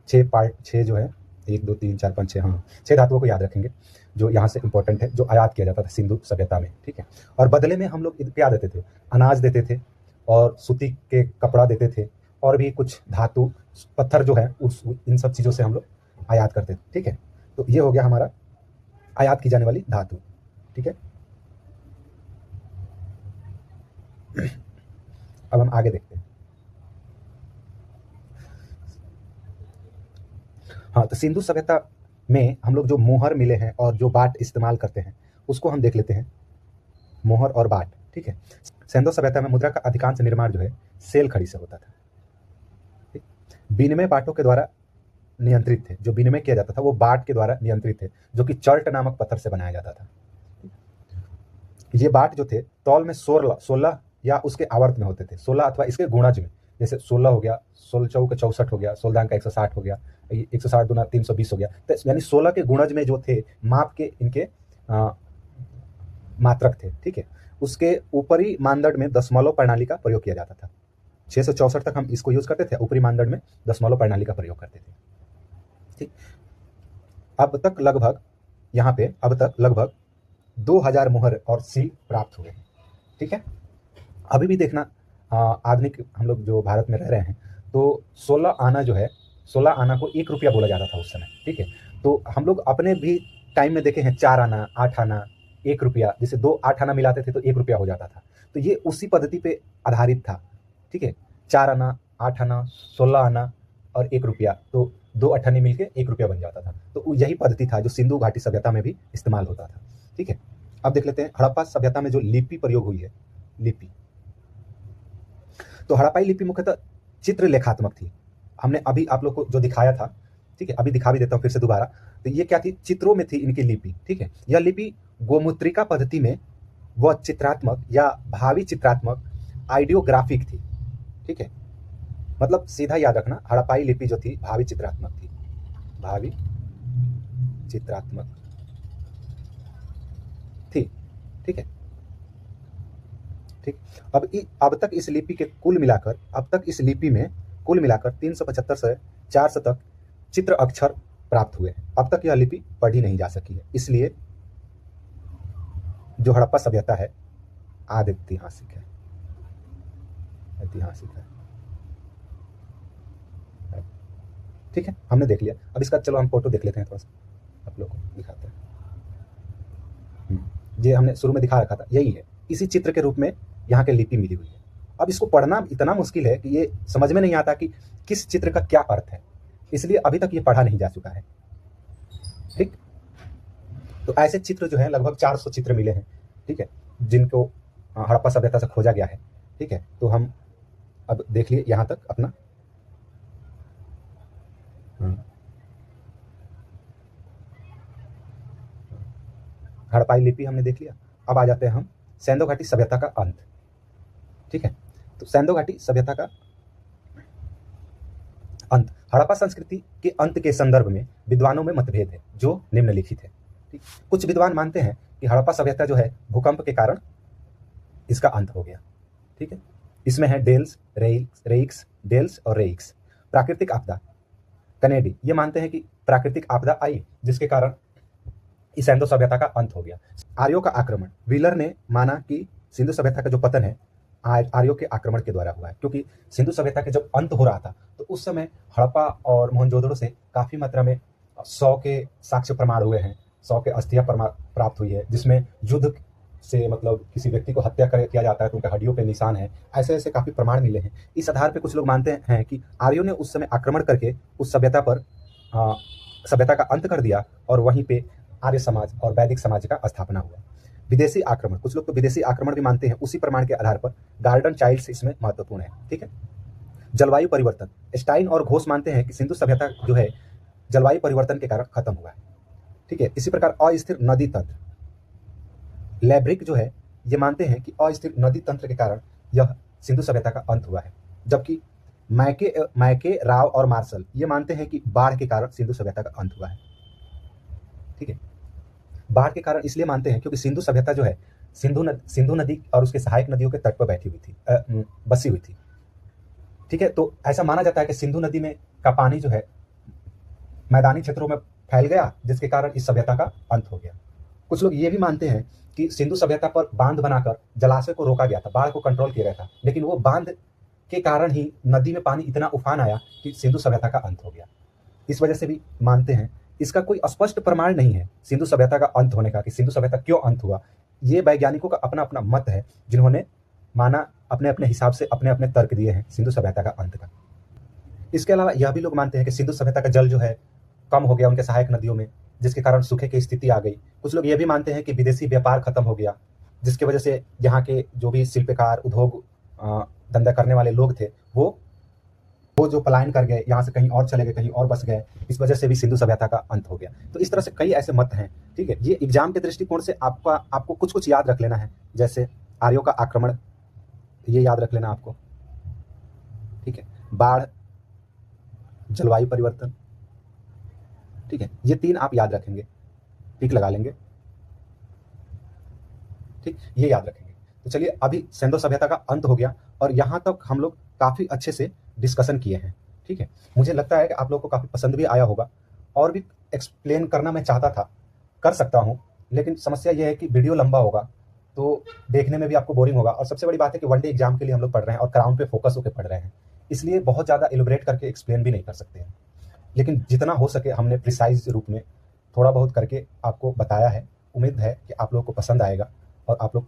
6 जो है 1 2 3 4 5 6, हाँ 6 धातुओं को याद रखेंगे जो यहाँ से इंपॉर्टेंट है, जो आयात किया जाता था सिंधु सभ्यता में। ठीक है, और बदले में हम लोग क्या देते थे, अनाज देते थे और सूती के कपड़ा देते थे और भी कुछ धातु पत्थर जो है इन सब चीज़ों से हम लोग आयात करते थे। ठीक है, तो ये हो गया हमारा आयात की जाने वाली धातु। ठीक है, अब हम आगे देखते हैं। हाँ, तो सिंधु सभ्यता में हम लोग जो मोहर मिले हैं और जो बाट इस्तेमाल करते हैं उसको हम देख लेते हैं, मोहर और बाट। ठीक है, सिंधु सभ्यता में मुद्रा का अधिकांश निर्माण जो है सेल खड़ी से होता था। ठीक, विनिमय बाटों के द्वारा नियंत्रित थे, जो विनिमय किया जाता था वो बाट के द्वारा नियंत्रित थे, जो कि चर्ट नामक पत्थर से बनाया जाता था। ये बाट जो थे तौल में 16 या उसके आवर्त में होते थे, 16 अथवा इसके गुणज में। जैसे 16 हो गया, 16 चौक 64 हो गया, 16 का 160 हो गया, 160 दूना 320 हो गया। तो यानी 16 के गुणज में जो थे माप के इनके मात्रक थे। ठीक है, उसके ऊपरी मानदंड में दशमलव प्रणाली का प्रयोग किया जाता था। 664 तक हम इसको यूज करते थे, ऊपरी मानदंड में दशमलव प्रणाली का प्रयोग करते थे। ठीक, अब तक लगभग 2000 मोहर और सील प्राप्त हुए। ठीक है, अभी भी देखना आधुनिक हम लोग जो भारत में रह रहे हैं, तो 16 आना जो है, 16 आना को 1 रुपया बोला जाता था उस समय। ठीक है, तो हम लोग अपने भी टाइम में देखे हैं 4 आना, 8 आना, 1 रुपया, जैसे 2 8 आना मिलाते थे तो 1 रुपया हो जाता था। तो ये उसी पद्धति पे आधारित था। ठीक है, 4 आना, 8 आना, 16 आना और 1 रुपया, तो 2 अठानी मिलके 1 रुपया बन जाता था। तो यही पद्धति था जो सिंधु घाटी सभ्यता में भी इस्तेमाल होता था। ठीक है, अब देख लेते हैं हड़प्पा सभ्यता में जो लिपि प्रयोग हुई है। लिपि, तो हड़प्पाई लिपि मुख्यतः चित्र लेखात्मक थी। हमने अभी आप लोग को जो दिखाया था, ठीक है, अभी दिखा भी देता हूँ फिर से दोबारा। तो ये क्या थी, चित्रों में थी इनकी लिपि। ठीक है, यह लिपि गोमुद्रिका पद्धति में वह चित्रात्मक या भावी चित्रात्मक आइडियोग्राफिक थी। ठीक है, मतलब सीधा याद रखना, हड़प्पाई लिपि जो थी भावी चित्रात्मक थी। भावी चित्रात्मक थी। ठीक है, ठीक, अब तक इस लिपि में कुल मिलाकर 375 से 400 तक चित्र अक्षर प्राप्त हुए। अब तक यह लिपि पढ़ी नहीं जा सकी है, इसलिए जो हड़प्पा सभ्यता है ऐतिहासिक है। ठीक है, हमने देख लिया। अब इसका चलो हम फोटो देख लेते हैं, थोड़ा सा आप लोग को दिखाते हैं। ये हमने शुरू में दिखा रखा था, यही है, इसी चित्र के रूप में यहाँ के लिपि मिली हुई है। अब इसको पढ़ना इतना मुश्किल है कि ये समझ में नहीं आता कि किस चित्र का क्या अर्थ है, इसलिए अभी तक ये पढ़ा नहीं जा चुका है। ठीक, तो ऐसे चित्र जो है लगभग 400 चित्र मिले हैं। ठीक है, जिनको हड़प्पा सभ्यता से खोजा गया है। ठीक है, तो हम अब देख लिए यहाँ तक अपना। हड़प्पाई लिपि हमने देख लिया। अब आ जाते हैं हम सिंधु घाटी सभ्यता का अंत। ठीक है, तो सिंधु घाटी सभ्यता का अंत, हड़प्पा संस्कृति के अंत के संदर्भ में विद्वानों में मतभेद है जो निम्नलिखित है। ठीक, कुछ विद्वान मानते हैं कि हड़प्पा सभ्यता जो है भूकंप के कारण इसका अंत हो गया। ठीक है, इसमें है डेल्स, रेइक्स और रेइक्स। प्राकृतिक आपदा, कनेडी ये मानते हैं कि प्राकृतिक आपदा आई जिसके कारण इस सिंधु सभ्यता का अंत हो गया। आर्यों का आक्रमण, व्हीलर ने माना कि सिंधु सभ्यता का जो पतन है आर्यों के आक्रमण के द्वारा हुआ है, क्योंकि सिंधु सभ्यता के जब अंत हो रहा था तो उस समय हड़प्पा और मोहनजोदड़ो से काफ़ी मात्रा में 100 के साक्ष्य प्रमाण हुए हैं, 100 के अस्थियां प्राप्त हुई है, जिसमें युद्ध से मतलब किसी व्यक्ति को हत्या किया जाता है तो उनके हड्डियों पे निशान है, ऐसे ऐसे काफ़ी प्रमाण मिले हैं। इस आधार पे कुछ लोग मानते हैं कि आर्यों ने उस समय आक्रमण करके उस सभ्यता पर सभ्यता का अंत कर दिया और वहीं पे आर्य समाज और वैदिक समाज का स्थापना हुआ। विदेशी आक्रमण, कुछ लोग तो विदेशी आक्रमण भी मानते हैं, उसी प्रमाण के आधार पर गार्डन चाइल्ड्स इसमें महत्वपूर्ण है। ठीक है। जलवायु परिवर्तन, स्टाइन और घोष मानते हैं कि सिंधु सभ्यता जो है जलवायु परिवर्तन के कारण खत्म हुआ है। ठीक है। इसी प्रकार अस्थिर नदी तंत्र, लैब्रिक जो है ये मानते हैं कि अस्थिर नदी तंत्र के कारण यह सिंधु सभ्यता का अंत हुआ है, जबकि मैके राव और मार्शल ये मानते हैं कि बाढ़ के कारण सिंधु सभ्यता का अंत हुआ है। ठीक है। बाढ़ के कारण इसलिए मानते हैं क्योंकि सिंधु सभ्यता जो है सिंधु नदी और उसके सहायक नदियों के तट पर बैठी हुई थी, बसी हुई थी। ठीक है। तो ऐसा माना जाता है कि सिंधु नदी में का पानी जो है मैदानी क्षेत्रों में फैल गया, जिसके कारण इस सभ्यता का अंत हो गया। कुछ लोग ये भी मानते हैं कि सिंधु सभ्यता पर बांध बनाकर जलाशय को रोका गया था, बाढ़ को कंट्रोल किया गया था, लेकिन वो बांध के कारण ही नदी में पानी इतना उफान आया कि सिंधु सभ्यता का अंत हो गया। इस वजह से भी मानते हैं। इसका कोई स्पष्ट प्रमाण नहीं है सिंधु सभ्यता का अंत होने का, कि सिंधु सभ्यता क्यों अंत हुआ। ये वैज्ञानिकों का अपना अपना मत है, जिन्होंने माना अपने अपने हिसाब से अपने अपने तर्क दिए हैं सिंधु सभ्यता का अंत का। इसके अलावा यह भी लोग मानते हैं कि सिंधु सभ्यता का जल जो है कम हो गया उनके सहायक नदियों में, जिसके कारण सूखे की स्थिति आ गई। कुछ लोग ये भी मानते हैं कि विदेशी व्यापार खत्म हो गया, जिसकी वजह से यहाँ के जो भी शिल्पकार उद्योग धंधा करने वाले लोग थे वो जो पलायन कर गए, यहाँ से कहीं और चले गए, कहीं और बस गए, इस वजह से भी सिंधु सभ्यता का अंत हो गया। तो इस तरह से कई ऐसे मत हैं। ठीक है। ये एग्जाम के दृष्टिकोण से आपको कुछ कुछ याद रख लेना है, जैसे आर्यों का आक्रमण, ये याद रख लेना आपको। ठीक है। बाढ़, जलवायु परिवर्तन, ठीक है, ये 3 आप याद रखेंगे, टिक लगा लेंगे। ठीक, ये याद रखेंगे। तो चलिए, अभी सिंधु सभ्यता का अंत हो गया और यहाँ तक हम लोग काफ़ी अच्छे से डिस्कशन किए हैं। ठीक है। मुझे लगता है कि आप लोगों को काफ़ी पसंद भी आया होगा, और भी एक्सप्लेन करना मैं चाहता था, कर सकता हूँ, लेकिन समस्या ये है कि वीडियो लंबा होगा तो देखने में भी आपको बोरिंग होगा। और सबसे बड़ी बात है कि वनडे एग्जाम के लिए हम लोग पढ़ रहे हैं और क्राउन पे फोकस होकर पढ़ रहे हैं, इसलिए बहुत ज़्यादा एलिब्रेट करके एक्सप्लेन भी नहीं कर सकते हैं। लेकिन जितना हो सके हमने प्रिसाइज रूप में थोड़ा बहुत करके आपको बताया है। उम्मीद है कि आप लोगों को पसंद आएगा, और आप लोग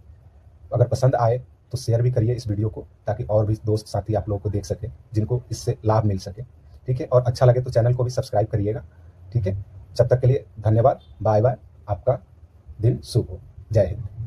अगर पसंद आए तो शेयर भी करिए इस वीडियो को, ताकि और भी दोस्त साथी आप लोगों को देख सके जिनको इससे लाभ मिल सके। ठीक है। और अच्छा लगे तो चैनल को भी सब्सक्राइब करिएगा। ठीक है। जब तक के लिए धन्यवाद, बाय बाय, आपका दिन शुभ हो। जय हिंद।